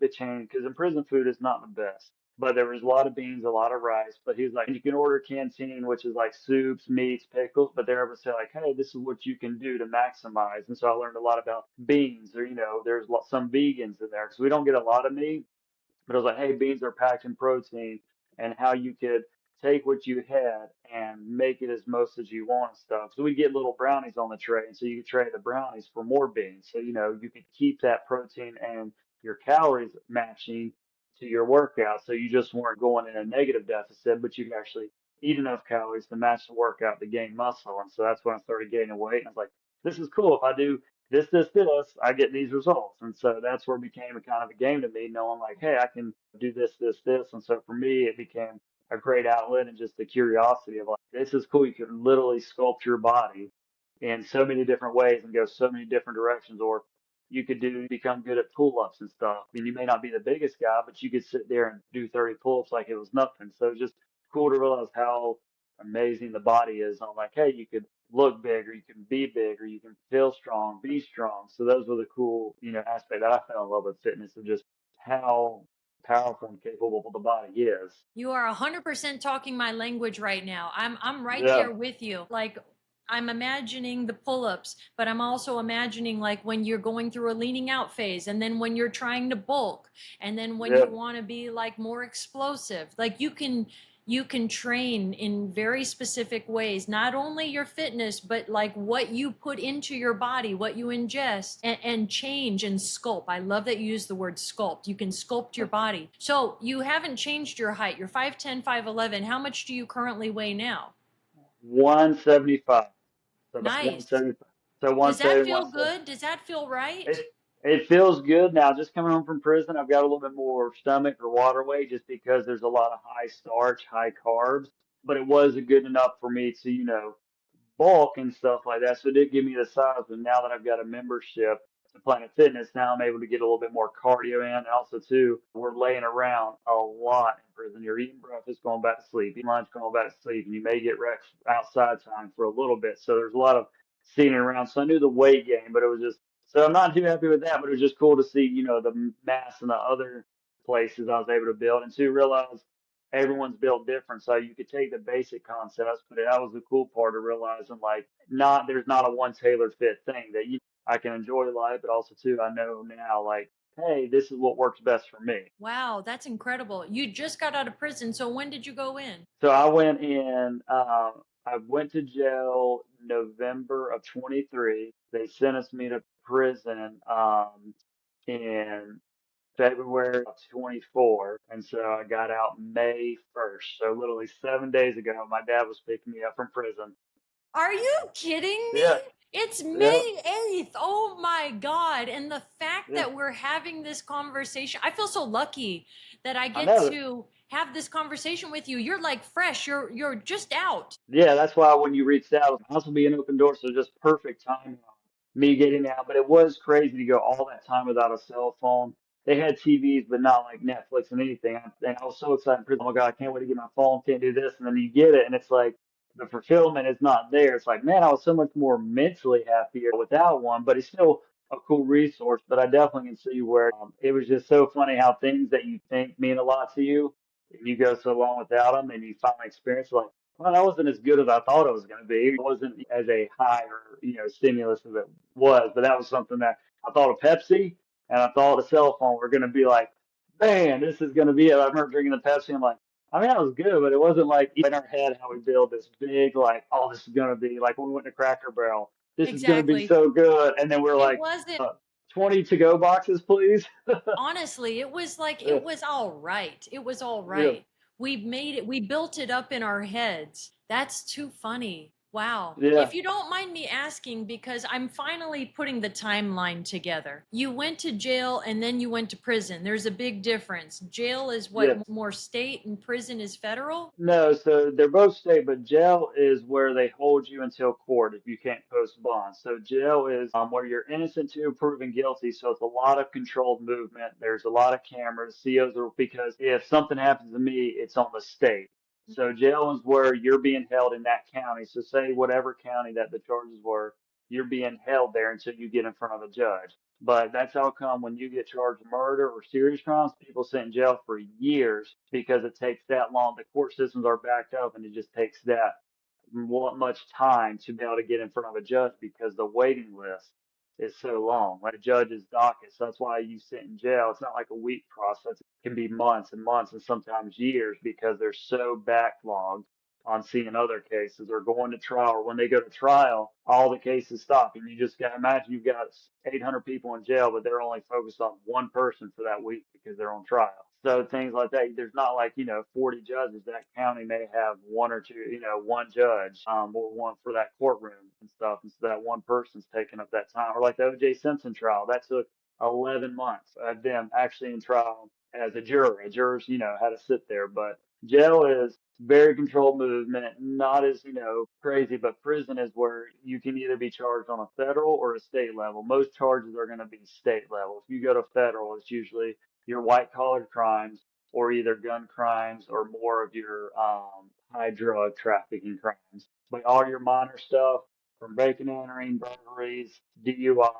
the change, because in prison food is not the best. But there was a lot of beans, a lot of rice. But he was like, you can order canteen, which is like soups, meats, pickles. But they're able to say like, hey, this is what you can do to maximize. And so I learned a lot about beans, or there's some vegans in there because we don't get a lot of meat. But it was like, hey, beans are packed in protein, and how you could take what you had and make it as most as you want and stuff. So we get little brownies on the tray, and so you could trade the brownies for more beans. So you could keep that protein and your calories matching to your workout. So you just weren't going in a negative deficit, but you could actually eat enough calories to match the workout to gain muscle. And so that's when I started gaining weight. And I was like, this is cool. If I do this, I get these results. And so that's where it became a kind of a game to me, knowing like, hey, I can do this. And so for me, it became a great outlet and just the curiosity of like, this is cool. You can literally sculpt your body in so many different ways and go so many different directions. Or you could become good at pull ups and stuff. I mean, you may not be the biggest guy, but you could sit there and do 30 pull ups like it was nothing. So it's just cool to realize how amazing the body is. I'm like, hey, you could look big or you can be big or you can feel strong, be strong. So those were the cool, aspect that I fell in love with fitness and just how powerful and capable the body is. You are 100% talking my language right now. I'm right Yeah, there with you. Like, I'm imagining the pull-ups, but I'm also imagining like when you're going through a leaning out phase, and then when you're trying to bulk, and then when you yeah. want to be like more explosive. Like, you can train in very specific ways, not only your fitness, but like what you put into your body, what you ingest, and change and sculpt. I love that you use the word sculpt. You can sculpt your body. So you haven't changed your height. You're 5'10", 5'11". How much do you currently weigh now? 175. So about Nice. 175. So Does that 170, feel 170. good? Does that feel right? It feels good now. Just coming home from prison, I've got a little bit more stomach or water weight just because there's a lot of high starch, high carbs. But it was good enough for me to, bulk and stuff like that. So it did give me the size. But now that I've got a membership to Planet Fitness, now I'm able to get a little bit more cardio in. And also, too, we're laying around a lot in prison. You're eating breakfast, going back to sleep, eating lunch, going back to sleep, and you may get rest outside time for a little bit. So there's a lot of sitting around. So I knew the weight gain, but it was just so I'm not too happy with that. But it was just cool to see, the mass and the other places I was able to build and to realize everyone's built different. So you could take the basic concepts, but that was the cool part of realizing like there's not a one tailored fit thing that I can enjoy life, but also too I know now like, hey, this is what works best for me. Wow, that's incredible. You just got out of prison. So when did you go in? So I went in. I went to jail November of 23. They sentenced me to prison in February of 24. And so I got out May 1st. So literally 7 days ago, my dad was picking me up from prison. Are you kidding Yeah, me? It's yeah, May 8th. Oh my God. And the fact yeah. that we're having this conversation, I feel so lucky that I I get know. to have this conversation with you. You're like fresh. You're just out. Yeah, that's why when you reached out, this will be an open door. So just perfect timing on me getting out. But it was crazy to go all that time without a cell phone. They had TVs, but not like Netflix and anything. And I was so excited. Oh my God, I can't wait to get my phone. Can't do this. And then you get it, and it's like the fulfillment is not there. It's like, man, I was so much more mentally happier without one. But it's still a cool resource. But I definitely can see where it was just so funny how things that you think mean a lot to you, you go so long without them, and you finally experience like, well, that wasn't as good as I thought it was going to be. It wasn't as a high or stimulus as it was, but that was something that I thought of Pepsi and I thought a cell phone were going to be like, man, this is going to be it. I remember drinking the Pepsi. I'm like, I mean, that was good, but it wasn't like in our head how we build this big like, oh, this is going to be like when we went to Cracker Barrel. This is going to be Exactly. so good, and then we're It like, wasn't. 20 to go boxes, please. Honestly, Yeah, it was all right. It was all yeah, right. We made it, we built it up in our heads. That's too funny. Wow. yeah, If you don't mind me asking, because I'm finally putting the timeline together. You went to jail and then you went to prison. There's a big difference. Jail is what, yes. more state, and prison is federal? No, so they're both state, but jail is where they hold you until court if you can't post bond. So jail is where you're innocent to proven guilty. So it's a lot of controlled movement. There's a lot of cameras. COs are because if something happens to me, it's on the state. So jail is where you're being held in that county. So say whatever county that the charges were, you're being held there until you get in front of a judge. But that's how come when you get charged with murder or serious crimes, people sit in jail for years because it takes that long. The court systems are backed up and it just takes that much time to be able to get in front of a judge because the waiting list is so long. Like a judge's docket. So that's why you sit in jail. It's not like a week process. It can be months and months and sometimes years because they're so backlogged on seeing other cases or going to trial. Or when they go to trial, all the cases stop. And you just got to imagine you've got 800 people in jail, but they're only focused on one person for that week because they're on trial. So things like that. There's not like, 40 judges. That county may have one or two, one judge, or one for that courtroom and stuff. And so that one person's taking up that time. Or like the O.J. Simpson trial, that took 11 months of them actually in trial as a juror. A jurors, had to sit there. But jail is very controlled movement, not as, crazy, but prison is where you can either be charged on a federal or a state level. Most charges are going to be state level. If you go to federal, it's usually your white collar crimes or either gun crimes or more of your high drug trafficking crimes. But all your minor stuff from breaking and entering, burglaries, DUIs,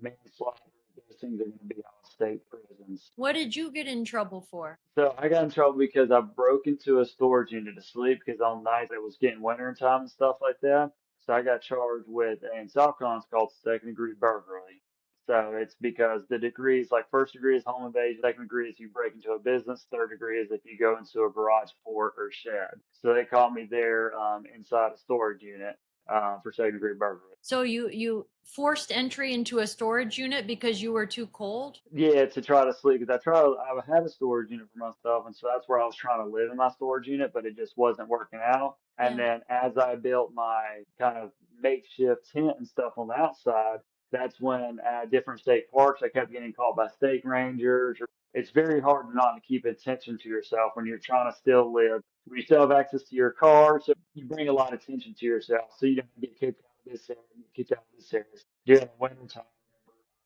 manslaughter, those things are going to be all state prisons. What did you get in trouble for? So I got in trouble because I broke into a storage unit to sleep because on nights it was getting winter time and stuff like that. So I got charged with, in South Carolina, it's called second degree burglary. So it's because the degrees, like first degree is home invasion, second degree is you break into a business, third degree is if you go into a garage, fort, or shed. So they caught me there inside a storage unit for second degree burglary. So you forced entry into a storage unit because you were too cold? Yeah, to try to sleep because I had a storage unit for myself, and so that's where I was trying to live in my storage unit, but it just wasn't working out. And Yeah. then as I built my kind of makeshift tent and stuff on the outside, that's when at different state parks I kept getting caught by state rangers. It's very hard not to keep attention to yourself when you're trying to still live. You still have access to your car, so you bring a lot of attention to yourself, so you don't get kicked out of this area, kicked out of this area during the winter time.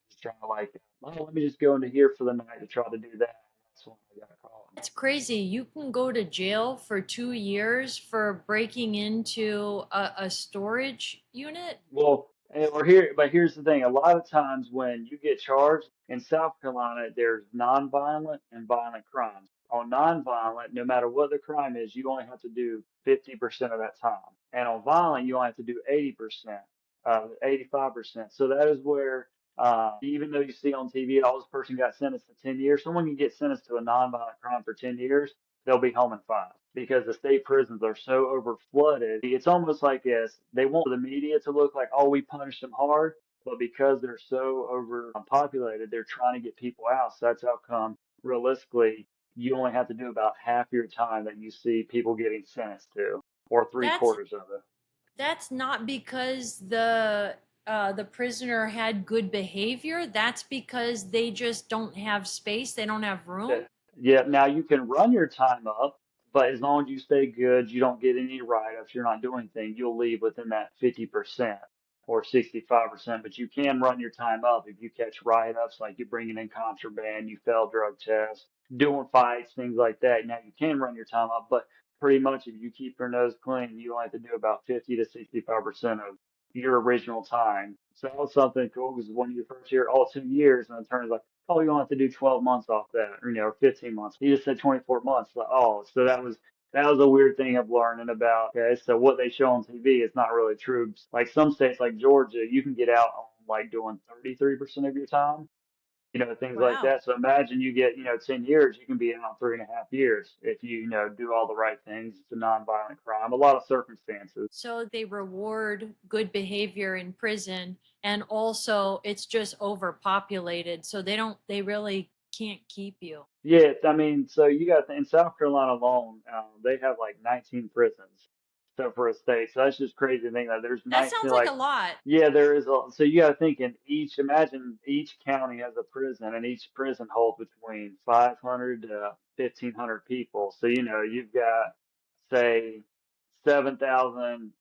Just trying to like, oh, let me just go into here for the night to try to do that. That's when I got caught. That's crazy. You can go to jail for 2 years for breaking into a storage unit. Well, or here, but here's the thing. A lot of times when you get charged in South Carolina, there's nonviolent and violent crimes. On nonviolent, no matter what the crime is, you only have to do 50% of that time. And on violent, you only have to do 80%, 85%. So that is where, even though you see on TV, oh, this person got sentenced to 10 years, someone can get sentenced to a nonviolent crime for 10 years, they'll be home in 5 because the state prisons are so over flooded. It's almost like this, they want the media to look like, oh, we punished them hard, but because they're so overpopulated, they're trying to get people out. So that's how come realistically you only have to do about half your time that you see people getting sentenced to, or three That's quarters of it. that's not because the prisoner had good behavior. That's because they just don't have space. They don't have room. That, yeah, now you can run your time up, but as long as you stay good, you don't get any write-ups, you're not doing anything, you'll leave within that 50% or 65%. But you can run your time up if you catch write-ups, like you're bringing in contraband, you fail drug tests, doing fights, things like that. Now you can run your time up, but pretty much if you keep your nose clean, you only have to do about 50 to 65% of your original time. So that was something cool because when you first hear, oh, 2 years, and the attorney's like, oh, you only have to do 12 months off that, or, or 15 months. He just said 24 months. Like, oh, so that was a weird thing of learning about. Okay, so what they show on TV is not really true. Like some states, like Georgia, you can get out on like doing 33% of your time. things like Wow. that. So imagine you get, 10 years, you can be out 3.5 years if you, do all the right things. It's a nonviolent crime, a lot of circumstances. So they reward good behavior in prison, and also it's just overpopulated. So they really can't keep you. Yeah, I mean, so you got in South Carolina alone, they have like 19 prisons. So for a state, so that's just crazy to think that there's That 19. sounds like a Like, lot. yeah, there is. So you got to think imagine each county has a prison, and each prison holds between 500 to 1,500 people. So you've got say 7,000,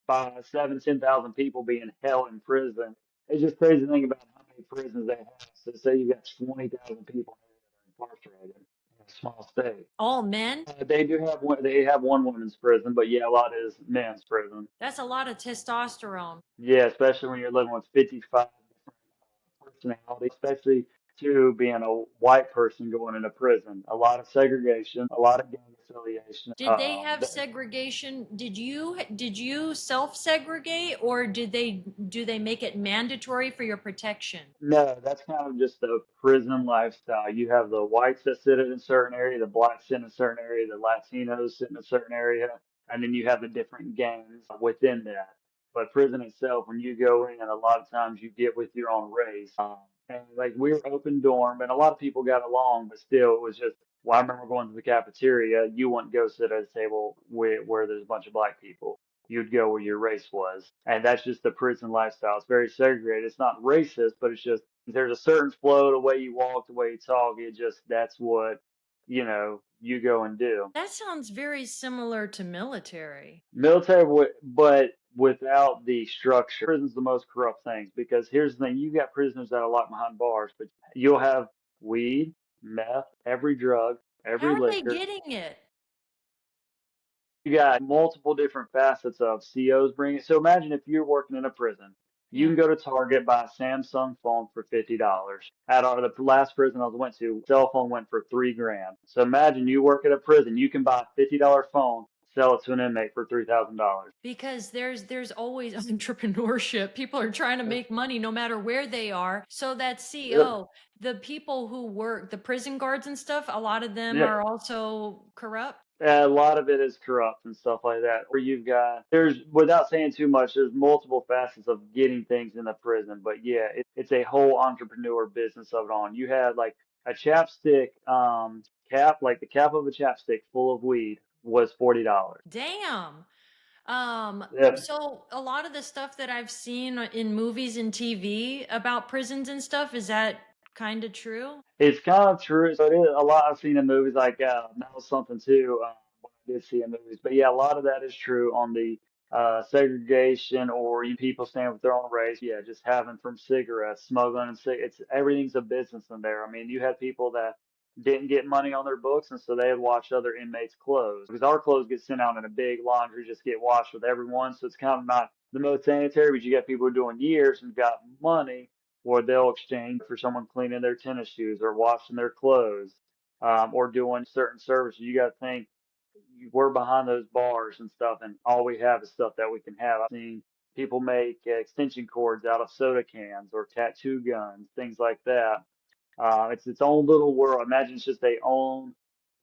10,000 people being held in prison. It's just crazy to think about how many prisons they have. So say you've got 20,000 people incarcerated in a small state. All men? They do have one. They have one women's prison, but yeah, a lot is men's prison. That's a lot of testosterone. Yeah, especially when you're living with 55 different personalities, especially to being a white person going into prison. A lot of segregation, a lot of gang affiliation. Did they have segregation? Did you self segregate, or do they make it mandatory for your protection? No, that's kind of just the prison lifestyle. You have the whites that sit in a certain area, the blacks sit in a certain area, the Latinos sit in a certain area, and then you have the different gangs within that. But prison itself, when you go in, a lot of times you get with your own race. And like we were open dorm, and a lot of people got along, but still, it was just. Well, I remember going to the cafeteria. You wouldn't go sit at a table where there's a bunch of black people. You'd go where your race was. And that's just the prison lifestyle. It's very segregated. It's not racist, but it's just there's a certain flow, the way you walk, the way you talk. It just that's what, you go and do. That sounds very similar to military. Military, but without the structure. Prison's the most corrupt things because here's the thing: you got prisoners that are locked behind bars, but you'll have weed, meth, every drug, How every are they liquor. getting it? You got multiple different facets of COs bringing. So imagine if you're working in a prison, you Yeah. can go to Target, buy a Samsung phone for $50. At the last prison I went to, cell phone went for 3 grand. So imagine you work at a prison, you can buy a $50 phone, sell it to an inmate for $3,000. Because there's always entrepreneurship. People are trying to make money no matter where they are. So that Yep. CO, the people who work, the prison guards and stuff, a lot of them Yeah. are also corrupt. A lot of it is corrupt and stuff like that. Where you've got, without saying too much, there's multiple facets of getting things in the prison. But yeah, it's a whole entrepreneur business of it on. You had like a chapstick cap, like the cap of a chapstick full of weed was $40. Damn. Yep. So a lot of the stuff that I've seen in movies and TV about prisons and stuff, is that kind of true? It's kind of true. So it is a lot I've seen in movies like that was something too. What I did see in movies, but yeah, a lot of that is true on the segregation or you people stand with their own race. Yeah, just having from cigarettes, smuggling, and it's everything's a business in there. I mean, you had people that didn't get money on their books, and so they would wash other inmates' clothes because our clothes get sent out in a big laundry, just get washed with everyone. So it's kind of not the most sanitary, but you got people doing years and got money or they'll exchange for someone cleaning their tennis shoes or washing their clothes, or doing certain services. You got to think we're behind those bars and stuff, and all we have is stuff that we can have. I've seen people make extension cords out of soda cans or tattoo guns, things like that. It's its own little world. Imagine it's just a own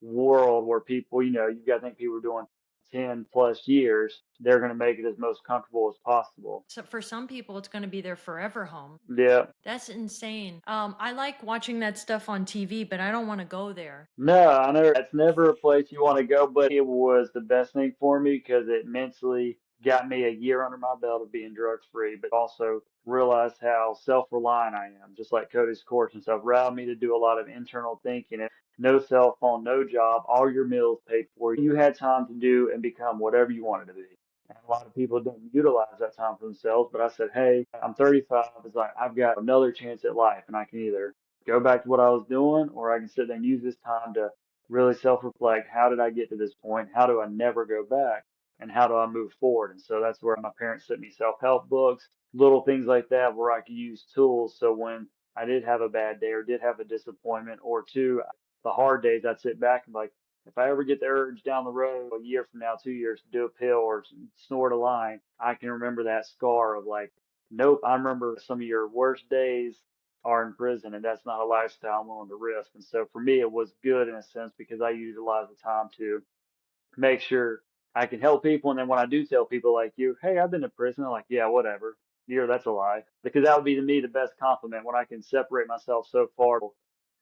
world where people, you've got to think people are doing 10 plus years. They're going to make it as most comfortable as possible. So for some people, it's going to be their forever home. Yeah. That's insane. I like watching that stuff on TV, but I don't want to go there. No, I know it's never a place you want to go, but it was the best thing for me because it mentally got me a year under my belt of being drug free, but also realized how self-reliant I am, just like Cody's course and stuff, allowed me to do a lot of internal thinking. And no cell phone, no job, all your meals paid for. You had time to do and become whatever you wanted to be. And a lot of people don't utilize that time for themselves, but I said, hey, I'm 35. It's like I've got another chance at life, and I can either go back to what I was doing, or I can sit there and use this time to really self-reflect. How did I get to this point? How do I never go back? And how do I move forward? And so that's where my parents sent me self-help books, little things like that, where I could use tools. So when I did have a bad day or did have a disappointment or two, the hard days, I'd sit back and be like, if I ever get the urge down the road a year from now, 2 years to do a pill or snort a line, I can remember that scar of like, nope, I remember some of your worst days are in prison, and that's not a lifestyle I'm willing to risk. And so for me, it was good in a sense because I utilize the time to make sure I can help people. And then when I do tell people like you, hey, I've been to prison, they're like, yeah, whatever. That's a lie. Because that would be to me the best compliment when I can separate myself so far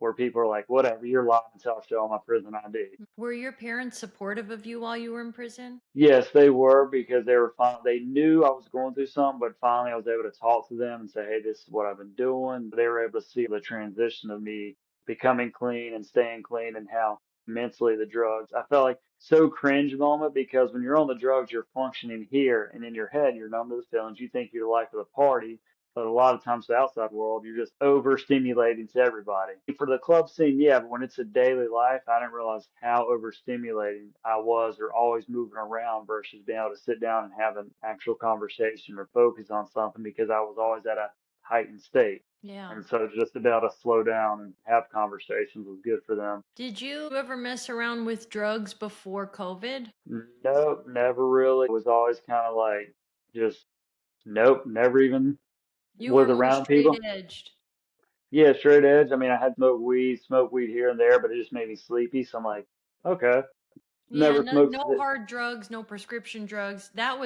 where people are like, whatever, you're lying until I show all my prison ID. Were your parents supportive of you while you were in prison? Yes, they were because they were fine. They knew I was going through something, but finally I was able to talk to them and say, "Hey, this is what I've been doing." They were able to see the transition of me becoming clean and staying clean and how mentally the drugs. I felt like so cringe moment because when you're on the drugs, you're functioning here and in your head, you're numb to the feelings. You think you're the life of the party, but a lot of times the outside world, you're just overstimulating to everybody. For the club scene, yeah, but when it's a daily life, I didn't realize how overstimulating I was or always moving around versus being able to sit down and have an actual conversation or focus on something because I was always at a heightened state. Yeah. And so just to be able to slow down and have conversations was good for them. Did you ever mess around with drugs before COVID? Nope, never really. It was always kind of like just nope, never even You was were more around straight people. edged. Yeah, straight edge. I mean, I had smoked weed here and there, but it just made me sleepy. So I'm like, okay, Yeah, never no, smoked no it. hard drugs, no prescription drugs. That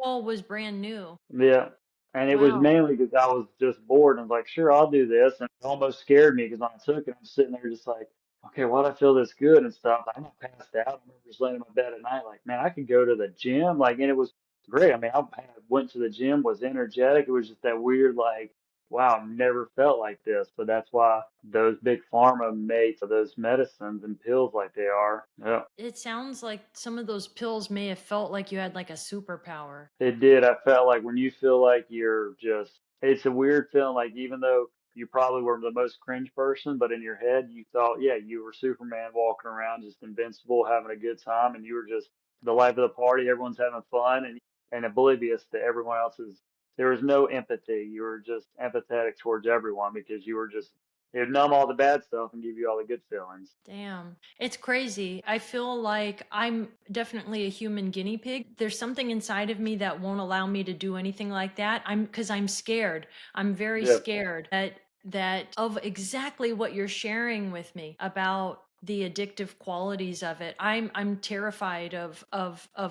all was brand new. Yeah. And it was Wow. mainly because I was just bored and was like, sure, I'll do this. And it almost scared me because when I took it, I'm sitting there just like, okay, why do I feel this good and stuff? I'm not passed out. I remember just laying in my bed at night, like, man, I could go to the gym. Like, and it was great. I mean, I went to the gym, was energetic. It was just that weird, like, wow, I've never felt like this. But that's why those big pharma make those medicines and pills like they are. Yeah. It sounds like some of those pills may have felt like you had like a superpower. It did. I felt like when you feel like you're just, it's a weird feeling. Like even though you probably were the most cringe person, but in your head you thought, yeah, you were Superman walking around just invincible, having a good time, and you were just the life of the party. Everyone's having fun and oblivious to everyone else's. There was no empathy. You were just empathetic towards everyone because you were just it would numb all the bad stuff and give you all the good feelings. Damn. It's crazy. I feel like I'm definitely a human guinea pig. There's something inside of me that won't allow me to do anything like that. Because I'm scared. I'm very Yeah. scared that of exactly what you're sharing with me about the addictive qualities of it. I'm terrified of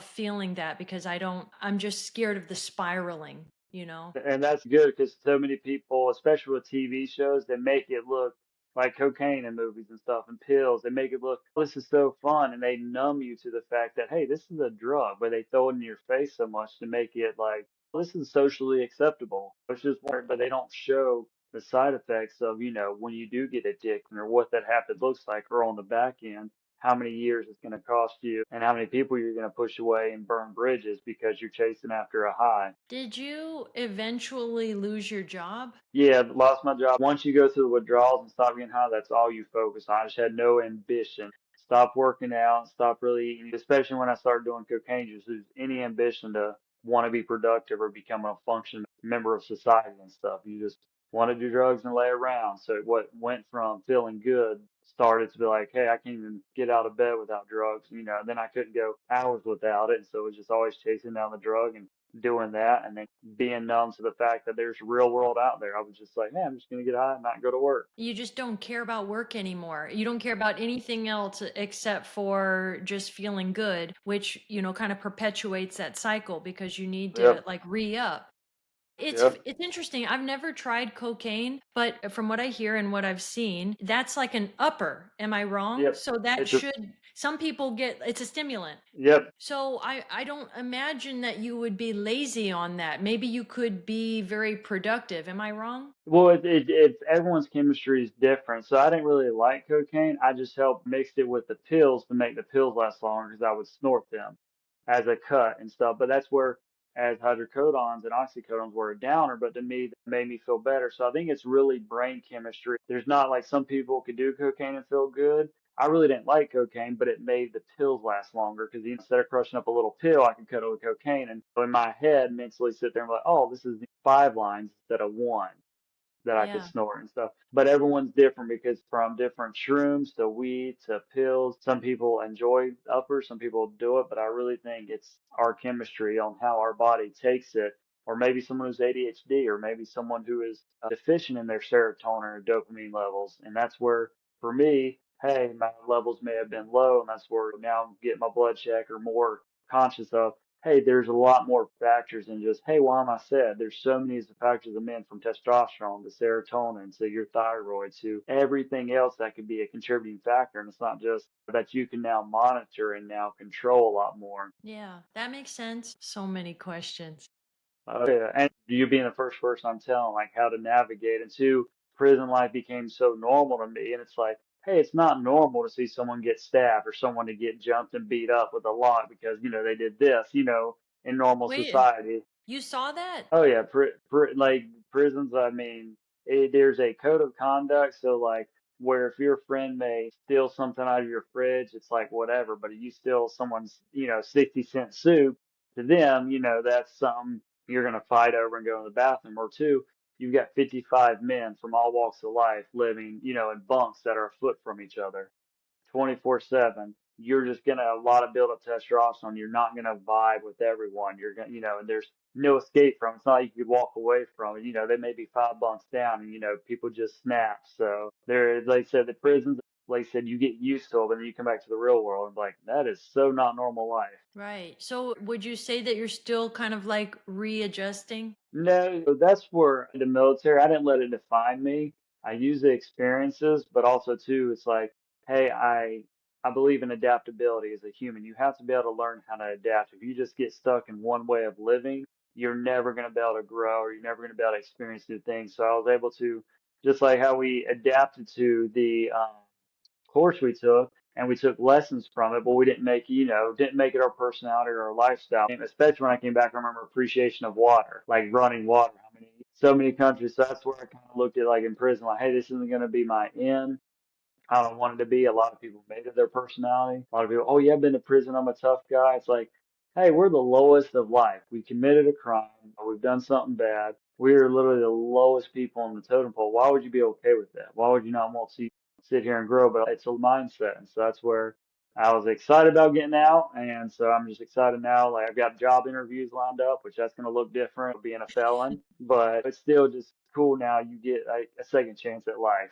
feeling that because I'm just scared of the spiraling, you know? And that's good because so many people, especially with TV shows, they make it look like cocaine in movies and stuff and pills. They make it look, this is so fun. And they numb you to the fact that, hey, this is a drug, but they throw it in your face so much to make it like, this is socially acceptable. It's just weird, but they don't show the side effects of, when you do get addicted or what that habit looks like or on the back end. How many years it's going to cost you, and how many people you're going to push away and burn bridges because you're chasing after a high. Did you eventually lose your job? Yeah, lost my job. Once you go through the withdrawals and stop getting high, that's all you focus on. I just had no ambition. Stop working out, stop really eating, especially when I started doing cocaine, just lose any ambition to want to be productive or become a functioning member of society and stuff. You just want to do drugs and lay around. So what went from feeling good started to be like, hey, I can't even get out of bed without drugs, then I couldn't go hours without it. And so it was just always chasing down the drug and doing that and then being numb to the fact that there's real world out there. I was just like, man, I'm just gonna get high and not go to work. You just don't care about work anymore. You don't care about anything else except for just feeling good, which, kind of perpetuates that cycle because you need to Yep, like re-up. yep, It's interesting. I've never tried cocaine, but from what I hear and what I've seen, that's like an upper. Am I wrong? yep. So that It's a should some people get it's a stimulant. yep. So I don't imagine that you would be lazy on that. Maybe you could be very productive. Am I wrong? Well, everyone's chemistry is different. So I didn't really like cocaine. I just helped mix it with the pills to make the pills last longer because I would snort them as a cut and stuff. But that's where, as hydrocodones and oxycodones were a downer, but to me, that made me feel better. So I think it's really brain chemistry. There's not like some people could do cocaine and feel good. I really didn't like cocaine, but it made the pills last longer because instead of crushing up a little pill, I could cut it with cocaine. And so in my head, mentally sit there and be like, oh, this is 5 lines instead of one that I could Yeah. snort and stuff. But everyone's different because from different shrooms to weed to pills, some people enjoy uppers, some people do it, but I really think it's our chemistry on how our body takes it or maybe someone who's ADHD, or maybe someone who is deficient in their serotonin or dopamine levels. And that's where, for me, hey, my levels may have been low, and that's where now I'm getting my blood check or more conscious of, hey, there's a lot more factors than just, hey, why am I sad? There's so many factors of men, from testosterone to serotonin to your thyroid to everything else that could be a contributing factor. And it's not just that you can now monitor and now control a lot more. Yeah, that makes sense. So many questions. Yeah, and you being the first person I'm telling, like how to navigate. And two, prison life became so normal to me, and it's like, hey, it's not normal to see someone get stabbed or someone to get jumped and beat up with a log because they did this, in normal Wait, society. you saw that? Oh yeah, like prisons. I mean, there's a code of conduct. So like, where if your friend may steal something out of your fridge, it's like whatever. But if you steal someone's, 60-cent soup, to them, that's something you're gonna fight over and go in the bathroom. Or two, you've got 55 men from all walks of life living, in bunks that are a foot from each other. 24/7, you're just gonna a lot of build up testosterone. You're not gonna vibe with everyone. You're gonna, and there's no escape from it. It's not like you could walk away from it. They may be 5 bunks down, and people just snap. So there, like I said, the prisons, like I said, you get used to it, and then you come back to the real world and be like, that is so not normal life. Right. So would you say that you're still kind of like readjusting? No, so that's where the military, I didn't let it define me. I use the experiences, but also too, it's like, hey, I believe in adaptability as a human. You have to be able to learn how to adapt. If you just get stuck in one way of living, you're never going to be able to grow, or you're never going to be able to experience new things. So I was able to, just like how we adapted to the course we took, and we took lessons from it, but we didn't make it our personality or our lifestyle. And especially when I came back, I remember appreciation of water, like running water. So many countries. So that's where I kind of looked at, like in prison, like, hey, this isn't going to be my end. I don't want it to be. A lot of people made it their personality. A lot of people, oh yeah, I've been to prison. I'm a tough guy. It's like, hey, we're the lowest of life. We committed a crime, or we've done something bad. We are literally the lowest people on the totem pole. Why would you be okay with that? Why would you not want to sit here and grow? But it's a mindset, and so that's where I was excited about getting out, and so I'm just excited now. Like I've got job interviews lined up, which that's going to look different being a felon, but it's still just cool now. You get a second chance at life.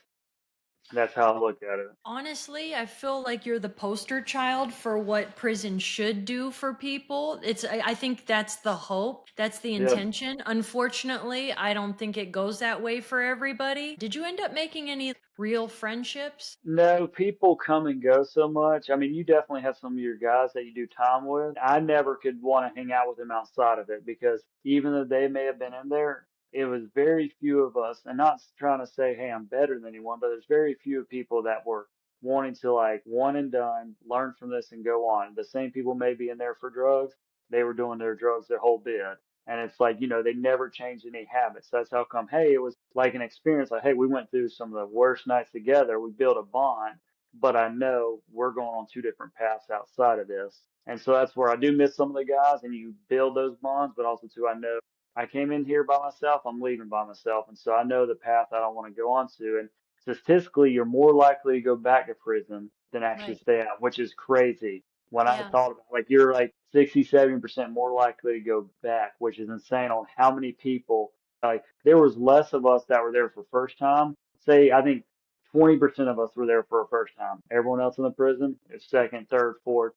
That's how I look at it. Honestly, I feel like you're the poster child for what prison should do for people. I think that's the hope, that's the Yeah. intention. Unfortunately, I don't think it goes that way for everybody. Did you end up making any real friendships? No, people come and go so much. I mean, you definitely have some of your guys that you do time with. I never could want to hang out with them outside of it because even though they may have been in there, it was very few of us, and not trying to say, hey, I'm better than anyone, but there's very few people that were wanting to like one and done, learn from this and go on. The same people may be in there for drugs. They were doing their drugs their whole bit. And it's like, they never changed any habits. That's how come, hey, it was like an experience. Like, hey, we went through some of the worst nights together. We built a bond, but I know we're going on two different paths outside of this. And so that's where I do miss some of the guys, and you build those bonds, but also too, I know I came in here by myself, I'm leaving by myself. And so I know the path I don't want to go on to. And statistically, you're more likely to go back to prison than actually Right. stay out, which is crazy. When I Yeah. thought about like you're like 60, 70% more likely to go back, which is insane on how many people like there was less of us that were there for first time. Say I think 20% of us were there for a first time. Everyone else in the prison is second, third, fourth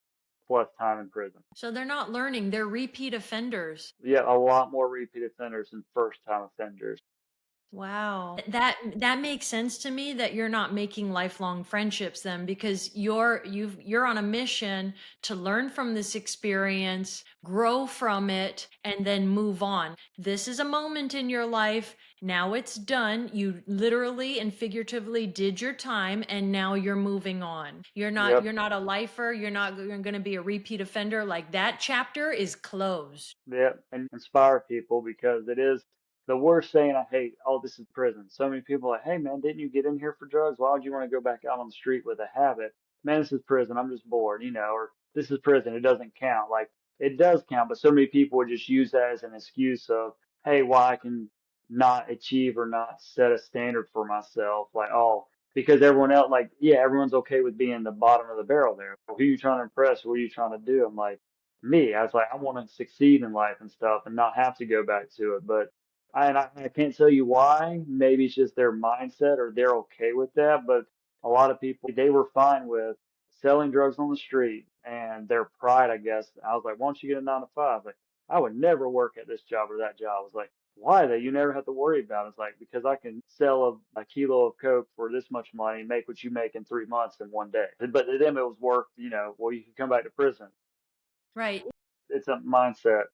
plus time in prison. So they're not learning, they're repeat offenders. Yeah, a lot more repeat offenders than first time offenders. Wow. That makes sense to me that you're not making lifelong friendships then because you're on a mission to learn from this experience, grow from it, and then move on. This is a moment in your life. Now it's done. You literally and figuratively did your time and now you're moving on. Yep. You're not a lifer, you're going to be a repeat offender. Like that chapter is closed. Yeah, and inspire people because it is the worst saying I hate. Oh, this is prison. So many people are like, hey man, didn't you get in here for drugs? Why would you want to go back out on the street with a habit? Man, this is prison. I'm just bored, or this is prison. It doesn't count. Like it does count, but so many people would just use that as an excuse of, hey, why I can not achieve or not set a standard for myself. Like, oh, because everyone else, like, yeah, everyone's okay with being the bottom of the barrel there. Who are you trying to impress? What are you trying to do? I'm like, me. I was like, I want to succeed in life and stuff and not have to go back to it. But I can't tell you why. Maybe it's just their mindset or they're okay with that. But a lot of people, they were fine with selling drugs on the street and their pride, I guess. I was like, why don't you get a 9 to 5? Like, I would never work at this job or that job. I was like, why though? You never have to worry about it. It's like, because I can sell a kilo of Coke for this much money, make what you make in 3 months in one day. But to them, it was worth, well, you can come back to prison. Right. It's a mindset.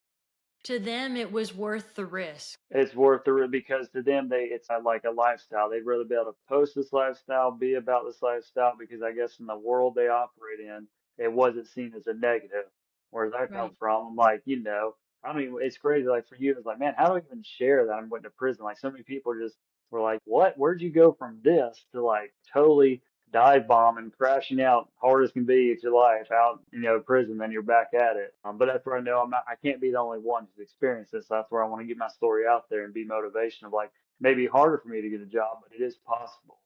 To them, it was worth the risk. It's worth the because to them it's like a lifestyle. They'd rather be able to post this lifestyle, be about this lifestyle because I guess in the world they operate in, it wasn't seen as a negative. Whereas I come Right. from, I'm like, I mean, it's crazy. Like for you, it's like, man, how do I even share that I'm going to prison? Like so many people just were like, what? Where'd you go from this to like totally dive bombing, crashing out hard as can be at your life out, prison, then you're back at it. But that's where I know I can't be the only one who's experienced this. That's where I want to get my story out there and be motivation of like, maybe harder for me to get a job, but it is possible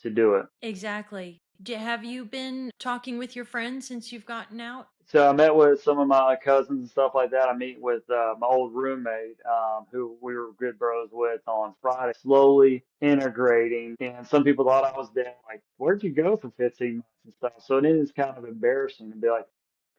to do it. Exactly. Have you been talking with your friends since you've gotten out? So I met with some of my cousins and stuff like that. I meet with my old roommate, who we were good bros with on Friday, slowly integrating. And some people thought I was dead. Like, where'd you go for 15 months and stuff? So it is kind of embarrassing to be like,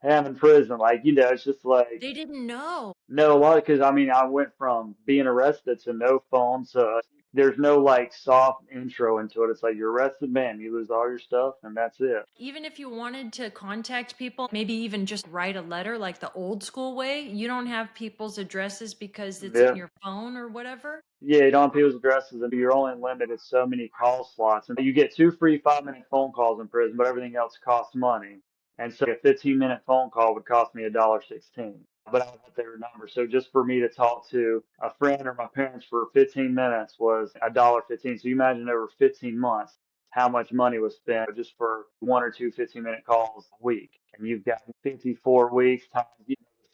hey, I'm in prison. Like, it's just like, They didn't know. no, a lot because I mean, I went from being arrested to no phone. So there's no like soft intro into it. It's like you're arrested, man, you lose all your stuff and that's it. Even if you wanted to contact people, maybe even just write a letter like the old school way, you don't have people's addresses because it's in Yeah. your phone or whatever. Yeah, you don't have people's addresses, and you're only limited so many call slots. And you get two free 5-minute phone calls in prison, but everything else costs money. And so a 15-minute phone call would cost me $1.16. But I would have their number. So just for me to talk to a friend or my parents for 15 minutes was $1.15. So you imagine over 15 months how much money was spent just for one or two 15-minute calls a week. And you've got 54 weeks times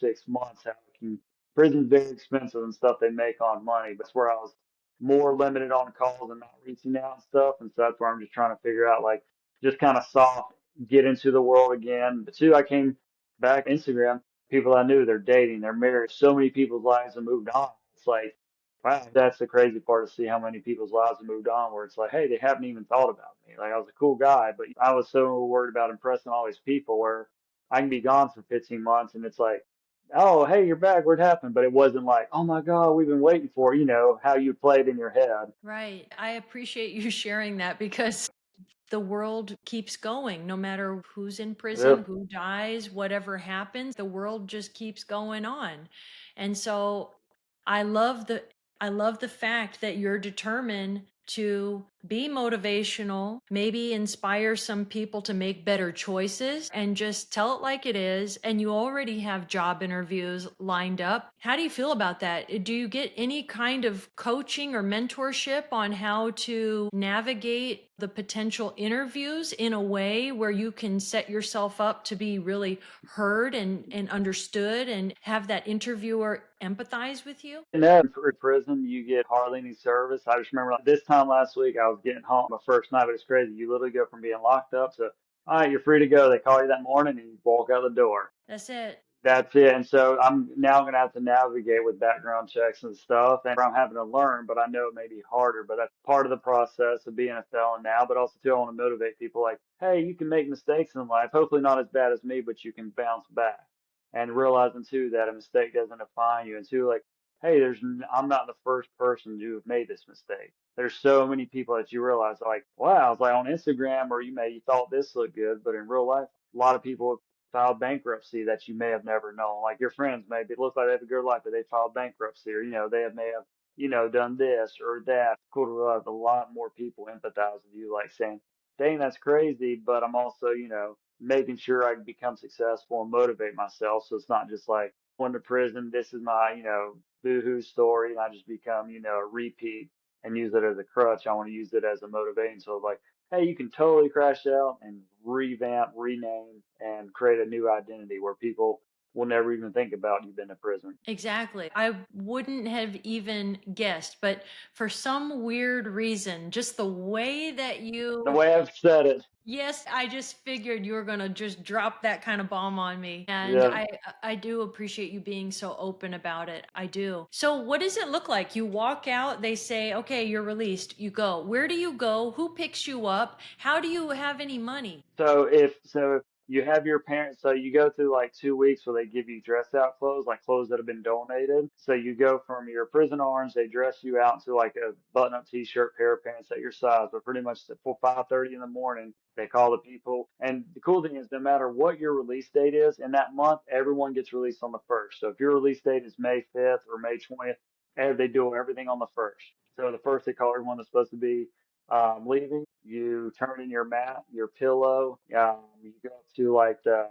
6 months. How it can prison's very expensive and stuff they make on money. But that's where I was more limited on calls and not reaching out and stuff. And so that's where I'm just trying to figure out like just kind of soft get into the world again. But two, I came back Instagram, people I knew, they're dating, they're married. So many people's lives have moved on. It's like, wow, that's the crazy part to see how many people's lives have moved on where it's like, hey, they haven't even thought about me. Like I was a cool guy, but I was so worried about impressing all these people where I can be gone for 15 months and it's like, oh, hey, you're back. What happened? But it wasn't like, oh my God, we've been waiting for, how you played in your head. Right. I appreciate you sharing that because the world keeps going no matter who's in prison, Yep. who dies, whatever happens, the world just keeps going on. And so I love the I love the fact that you're determined to be motivational, maybe inspire some people to make better choices and just tell it like it is. And you already have job interviews lined up. How do you feel about that? Do you get any kind of coaching or mentorship on how to navigate the potential interviews in a way where you can set yourself up to be really heard and understood and have that interviewer empathize with you? No, in prison, you get hardly any service. I just remember like, this time last week, I was getting home my first night, but it's crazy. You literally go from being locked up to, all right, you're free to go. They call you that morning and you walk out the door. That's it. That's it. And so I'm now going to have to navigate with background checks and stuff. And I'm having to learn, but I know it may be harder. But that's part of the process of being a felon now. But also, too, I want to motivate people like, hey, you can make mistakes in life. Hopefully, not as bad as me, but you can bounce back. And realizing, too, that a mistake doesn't define you. And, two, like, hey, I'm not the first person to have made this mistake. There's so many people that you realize, like, wow, it's like on Instagram, or you thought this looked good, but in real life, a lot of people filed bankruptcy that you may have never known. Like your friends maybe it looks like they have a good life, but they filed bankruptcy, or may have done this or that. Cool to realize a lot more people empathize with you, like saying, "Dang, that's crazy," but I'm also making sure I become successful and motivate myself. So it's not just like going to prison. This is my boohoo story, and I just become a repeat and use it as a crutch. I want to use it as a motivation. So like hey, you can totally crash out and revamp, rename, and create a new identity where people will never even think about you've been to prison. Exactly. I wouldn't have even guessed, but for some weird reason, just the way that The you, way I've said it, yes, I just figured you were going to just drop that kind of bomb on me. And yeah. I do appreciate you being so open about it. I do. So what does it look like? You walk out, they say, "Okay, you're released." You go. Where do you go? Who picks you up? How do you have any money? So if you have your parents, so you go through like 2 weeks where they give you dress out clothes, like clothes that have been donated. So you go from your prison orange, they dress you out to like a button up t-shirt, pair of pants at your size, but pretty much at 5:30 in the morning, they call the people. And the cool thing is no matter what your release date is in that month, everyone gets released on the first. So if your release date is May 5th or May 20th, they do everything on the first. So the first they call everyone that's supposed to be leaving, you turn in your mat, your pillow, you go up to like the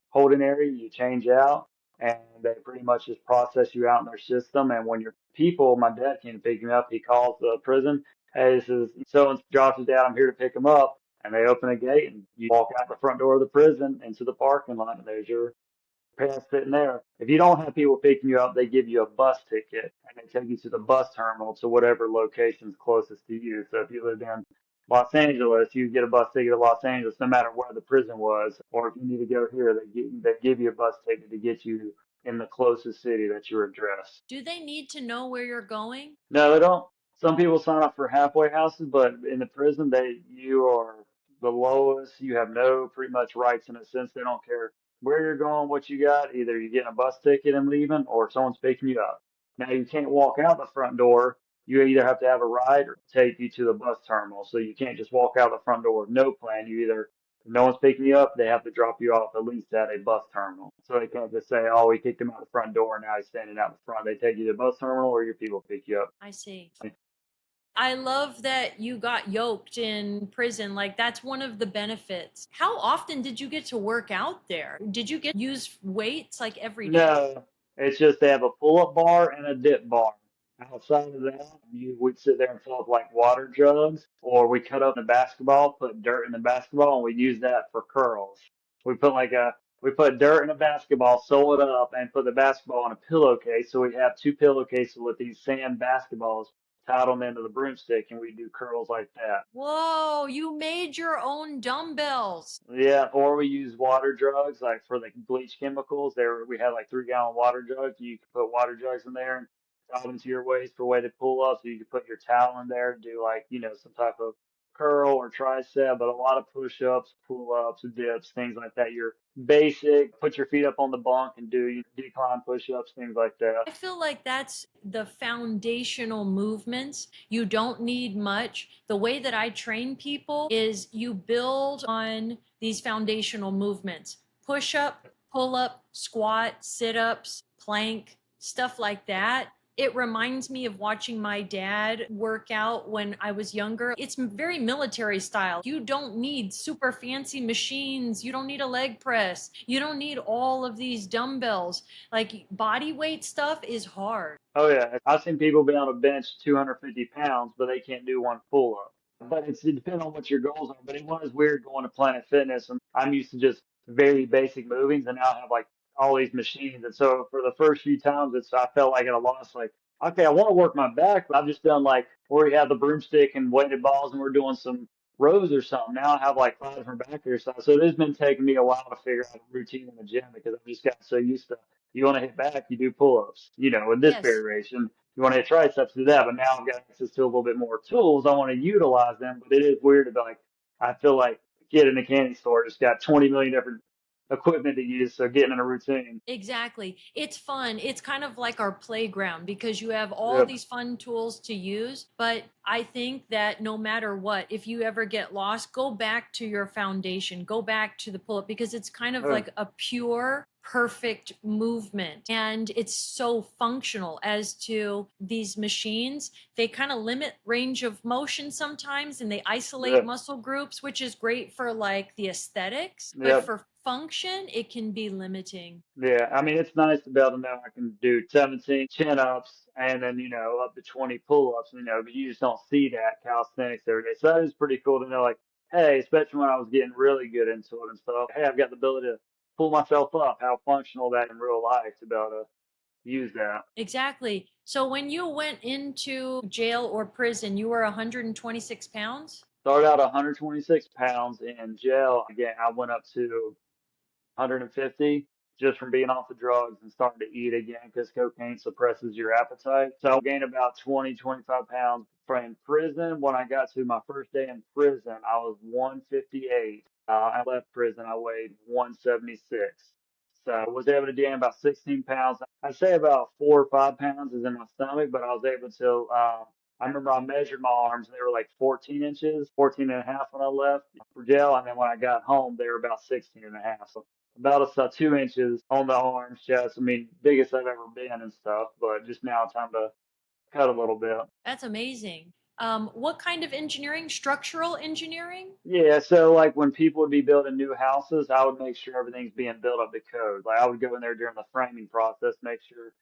holding area, you change out, and they pretty much just process you out in their system. And when your people, my dad came to pick me up, he calls the prison, hey, this is so and drops his dad, I'm here to pick him up. And they open a gate and you walk out the front door of the prison into the parking lot, and there's your parents sitting there. If you don't have people picking you up, they give you a bus ticket and they take you to the bus terminal to whatever location's closest to you. So if you lived in Los Angeles, you get a bus ticket to Los Angeles, no matter where the prison was. Or if you need to go here, they give you a bus ticket to get you in the closest city that your address. Do they need to know where you're going? No, they don't. Some people sign up for halfway houses, but in the prison, you are the lowest. You have no pretty much rights in a sense. They don't care where you're going, what you got. Either you're getting a bus ticket and leaving, or someone's picking you up. Now you can't walk out the front door. You either have to have a ride or take you to the bus terminal. So you can't just walk out the front door with no plan. You either if no one's picking you up, they have to drop you off at least at a bus terminal. So they can't just say, "Oh, we kicked him out the front door, now he's standing out the front." They take you to the bus terminal, or your people pick you up. I see. I love that you got yoked in prison. Like that's one of the benefits. How often did you get to work out there? Did you get use weights like every day? No, it's just they have a pull-up bar and a dip bar. Outside of that, we'd sit there and fill up like water jugs, or we cut up the basketball, put dirt in the basketball, and we'd use that for curls. We put like a we put dirt in a basketball, sew it up, and put the basketball in a pillowcase. So we'd have two pillowcases with these sand basketballs tied on the end of the broomstick, and we'd do curls like that. Whoa, you made your own dumbbells. Yeah, or we use water jugs like for the bleach chemicals. We had like 3 gallon water jugs. You could put water jugs in there and tie them to your waist for weighted pull ups. So you could put your towel in there and do like, some type of curl or tricep, but a lot of push ups, pull ups, dips, things like that. Your basic, put your feet up on the bunk and do decline push ups, things like that. I feel like that's the foundational movements. You don't need much. The way that I train people is you build on these foundational movements: push up, pull up, squat, sit ups, plank, stuff like that. It reminds me of watching my dad work out when I was younger. It's very military style. You don't need super fancy machines. You don't need a leg press. You don't need all of these dumbbells. Like body weight stuff is hard. Oh yeah, I've seen people be on a bench 250 pounds, but they can't do one pull up. But it depends on what your goals are. But it was weird going to Planet Fitness, and I'm used to just very basic movings, and now I have like all these machines. And so for the first few times, I felt like at a loss. Like, okay, I want to work my back, but I've just done like where we have the broomstick and weighted balls, and we're doing some rows or something. Now I have like 5 different back exercises. So it has been taking me a while to figure out a routine in the gym because I've just gotten so used to you want to hit back, you do pull-ups. In this Yes. variation, you want to hit triceps, do that. But now I've got access to a little bit more tools. I want to utilize them, but it is weird to be like, I feel like a kid in a candy store just got 20 million different equipment to use, so getting in a routine. Exactly. It's fun. It's kind of like our playground because you have all Yep. these fun tools to use. But I think that no matter what, if you ever get lost, go back to your foundation, go back to the pull up because it's kind of Oh, like a pure, perfect movement. And it's so functional as to these machines. They kind of limit range of motion sometimes and they isolate yep. muscle groups, which is great for like the aesthetics. But Yep. for function, it can be limiting. Yeah, I mean, it's nice to be able to know I can do 17 chin-ups and then, up to 20 pull-ups, but you just don't see that calisthenics every day. So that is pretty cool to know, like, hey, especially when I was getting really good into it and stuff, hey, I've got the ability to pull myself up, how functional that in real life to be able to use that. Exactly. So when you went into jail or prison, you were 126 pounds? Started out 126 pounds in jail. Again, I went up to 150 just from being off the drugs and starting to eat again because cocaine suppresses your appetite. So I gained about 20, 25 pounds from prison. When I got to my first day in prison, I was 158. I left prison, I weighed 176. So I was able to gain about 16 pounds. I'd say about 4 or 5 pounds is in my stomach, but I was able to, I remember I measured my arms and they were like 14 inches, 14 and a half when I left for jail. And then when I got home, they were about 16 and a half. So about 2 inches on the arms, chest. I mean, biggest I've ever been and stuff, but just now time to cut a little bit. That's amazing. What kind of engineering? Structural engineering? Yeah, so like when people would be building new houses, I would make sure everything's being built up to code. Like I would go in there during the framing process, make sure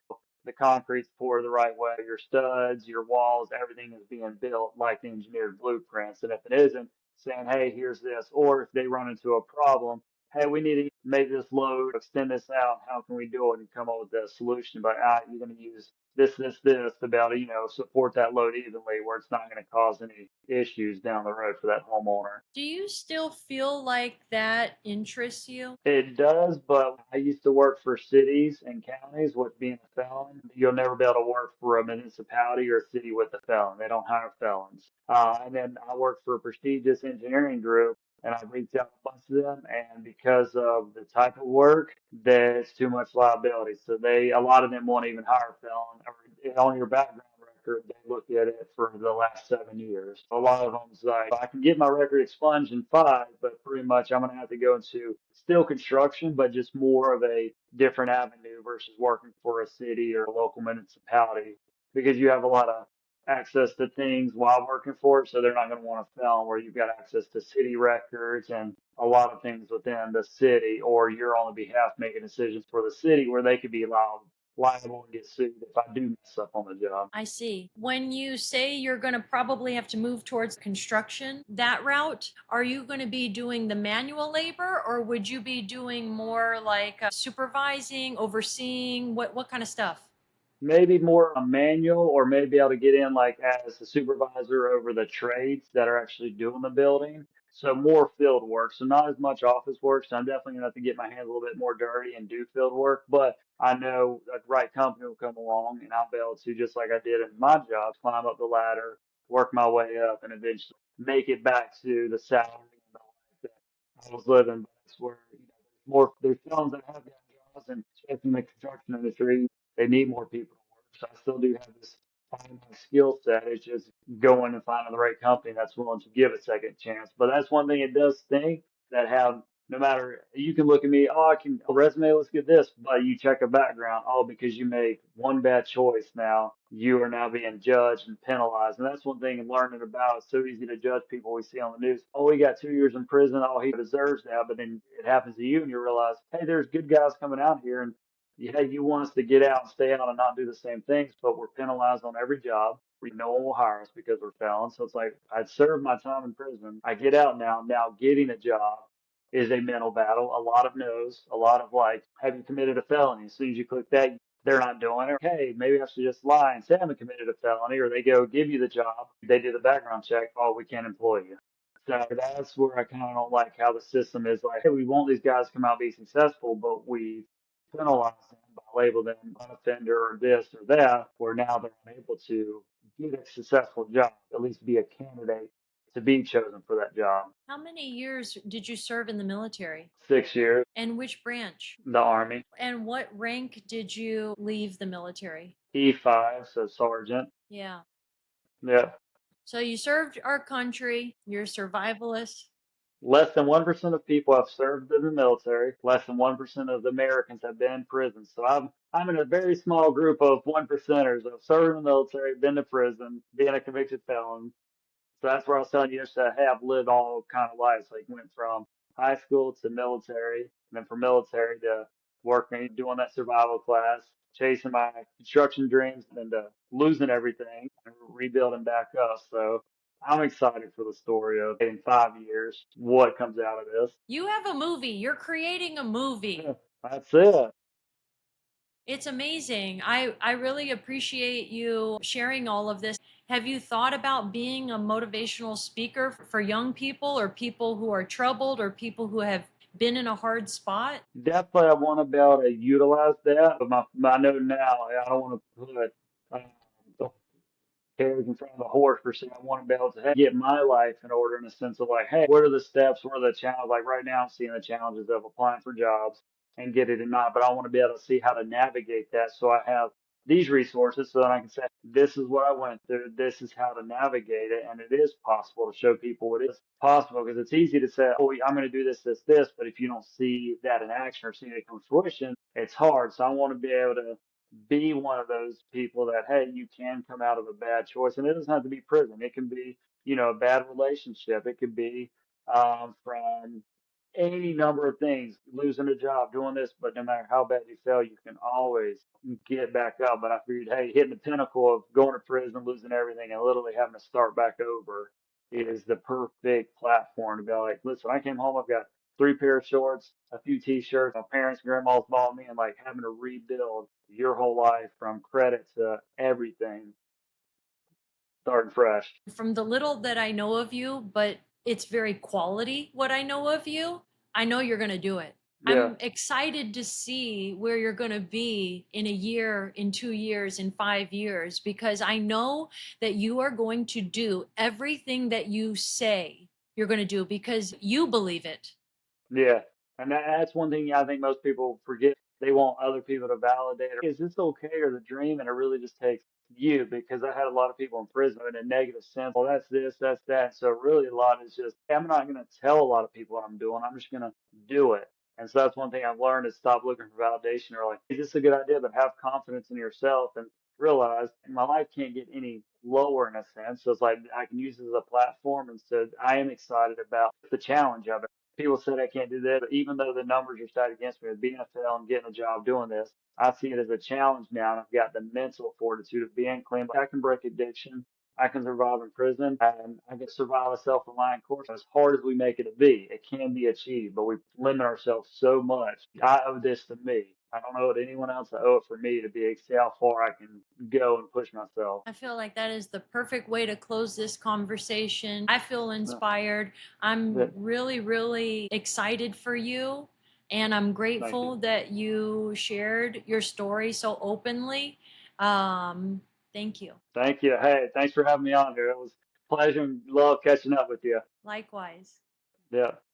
the concrete's poured the right way, your studs, your walls, everything is being built like the engineered blueprints. And if it isn't, saying, hey, here's this. Or if they run into a problem, hey, we need to make this load, extend this out. How can we do it and come up with a solution? But you're going to use this to be able to, support that load evenly where it's not going to cause any issues down the road for that homeowner. Do you still feel like that interests you? It does, but I used to work for cities and counties with being a felon. You'll never be able to work for a municipality or a city with a felon. They don't hire felons. And then I worked for a prestigious engineering group and I reached out to a bunch of them and because of the type of work, there's too much liability. So a lot of them won't even hire a felon or on your background record, they look at it for the last 7 years. A lot of them's like, I can get my record expunged in 5, but pretty much I'm going to have to go into still construction, but just more of a different avenue versus working for a city or a local municipality because you have a lot of access to things while working for it. So they're not going to want a felon where you've got access to city records and a lot of things within the city, or you're on the behalf making decisions for the city where they could be liable and get sued if I do mess up on the job. I see. When you say you're going to probably have to move towards construction, that route, are you going to be doing the manual labor or would you be doing more like supervising, overseeing? What kind of stuff? Maybe more a manual or maybe able to get in like as a supervisor over the trades that are actually doing the building. So more field work. So not as much office work. So I'm definitely gonna have to get my hands a little bit more dirty and do field work. But I know a right company will come along and I'll be able to, just like I did in my job, climb up the ladder, work my way up and eventually make it back to the salary and the life that I was living. But it's where, there's felons that have got jobs and especially in the construction industry they need more people to work. So I still do have this finding my skill set. It's just going and finding the right company that's willing to give a second chance. But that's one thing it does stink that have no matter you can look at me, oh I can resume, let's get this, but you check a background, oh because you make one bad choice now, you are now being judged and penalized. And that's one thing in learning about it's so easy to judge people we see on the news. Oh, he got 2 years in prison, oh he deserves that, but then it happens to you and you realize, hey, there's good guys coming out here and yeah, you want us to get out and stay out and not do the same things, but we're penalized on every job. No one will hire us because we're felons. So it's like I'd served my time in prison. I get out now. Now getting a job is a mental battle. A lot of no's, a lot of like, have you committed a felony? As soon as you click that, they're not doing it. Hey, maybe I should just lie and say I haven't committed a felony, or they go give you the job. They do the background check. Oh, we can't employ you. So that's where I kind of don't like how the system is like, hey, we want these guys to come out and be successful, but we penalize them by labeling them an offender or this or that, where now they're unable to get a successful job, at least be a candidate to be chosen for that job. How many years did you serve in the military? 6 years, And which branch? the Army, And what rank did you leave the military? E5, so sergeant. Yeah. Yeah. So you served our country, you're a survivalist. Less than 1% of people have served in the military. Less than 1% of the Americans have been in prison. So I'm in a very small group of 1%ers of serving in the military, been to prison, being a convicted felon. So that's where I was telling you yesterday, hey, I've lived all kind of lives. Like went from high school to military, and then from military to working, doing that survival class, chasing my construction dreams, and losing everything and rebuilding back up. So I'm excited for the story of in 5 years what comes out of this. You have a movie. You're creating a Yeah, movie. that's it. It's amazing. I really appreciate you sharing all of this. Have you thought about being a motivational speaker for young people or people who are troubled or people who have been in a hard spot? Definitely, I want to be able to utilize that, but I know now I don't want to put the carriage in front of the horse per se. I want to be able to get my life in order in a sense of like, hey, what are the steps? What are the challenges? Like right now, I'm seeing the challenges of applying for jobs and get it or not, but I want to be able to see how to navigate that so I have these resources so that I can say, this is what I went through, this is how to navigate it, and it is possible to show people it is possible because it's easy to say, oh, I'm going to do this, this, this, but if you don't see that in action or see it come to fruition, it's hard. So I want to be able to be one of those people that, hey, you can come out of a bad choice. And it doesn't have to be prison. It can be, a bad relationship. It could be from any number of things, losing a job, doing this, but no matter how bad you fail, you can always get back up. But I figured, hey, hitting the pinnacle of going to prison, losing everything, and literally having to start back over is the perfect platform to be like, listen, I came home, I've got three pair of shorts, a few t-shirts. My parents and grandmas bought me, and like having to rebuild your whole life from credit to everything, starting fresh. From the little that I know of you, but it's very quality what I know of you, I know you're going to do it. Yeah, I'm excited to see where you're going to be in a year, in 2 years, in 5 years, because I know that you are going to do everything that you say you're going to do because you believe it. yeah. And that's one thing I think most people forget. They want other people to validate. Is this okay or the dream? And it really just takes you because I had a lot of people in prison in a negative sense. Well, that's this, that's that. So really a lot is just, I'm not going to tell a lot of people what I'm doing. I'm just going to do it. And so that's one thing I've learned is stop looking for validation or like, is this a good idea? But have confidence in yourself and realize my life can't get any lower in a sense. So it's like I can use it as a platform. And so I am excited about the challenge of it. People said I can't do that, but even though the numbers are stacked against me with being a NFL and getting a job doing this, I see it as a challenge now. And I've got the mental fortitude of being clean. I can break addiction. I can survive in prison, and I can survive a self-reliant course. As hard as we make it to be, it can be achieved, but we limit ourselves so much. I owe this to me. I don't owe it to anyone else. I owe it for me to be see how far I can go and push myself. I feel like that is the perfect way to close this conversation. I feel No, inspired. I'm but really, really excited for you. And I'm thank you. grateful that you shared your story so openly. Um, Thank you. Thank you. Hey, thanks for having me on here. It was a pleasure and love catching up with you. Likewise. Yeah.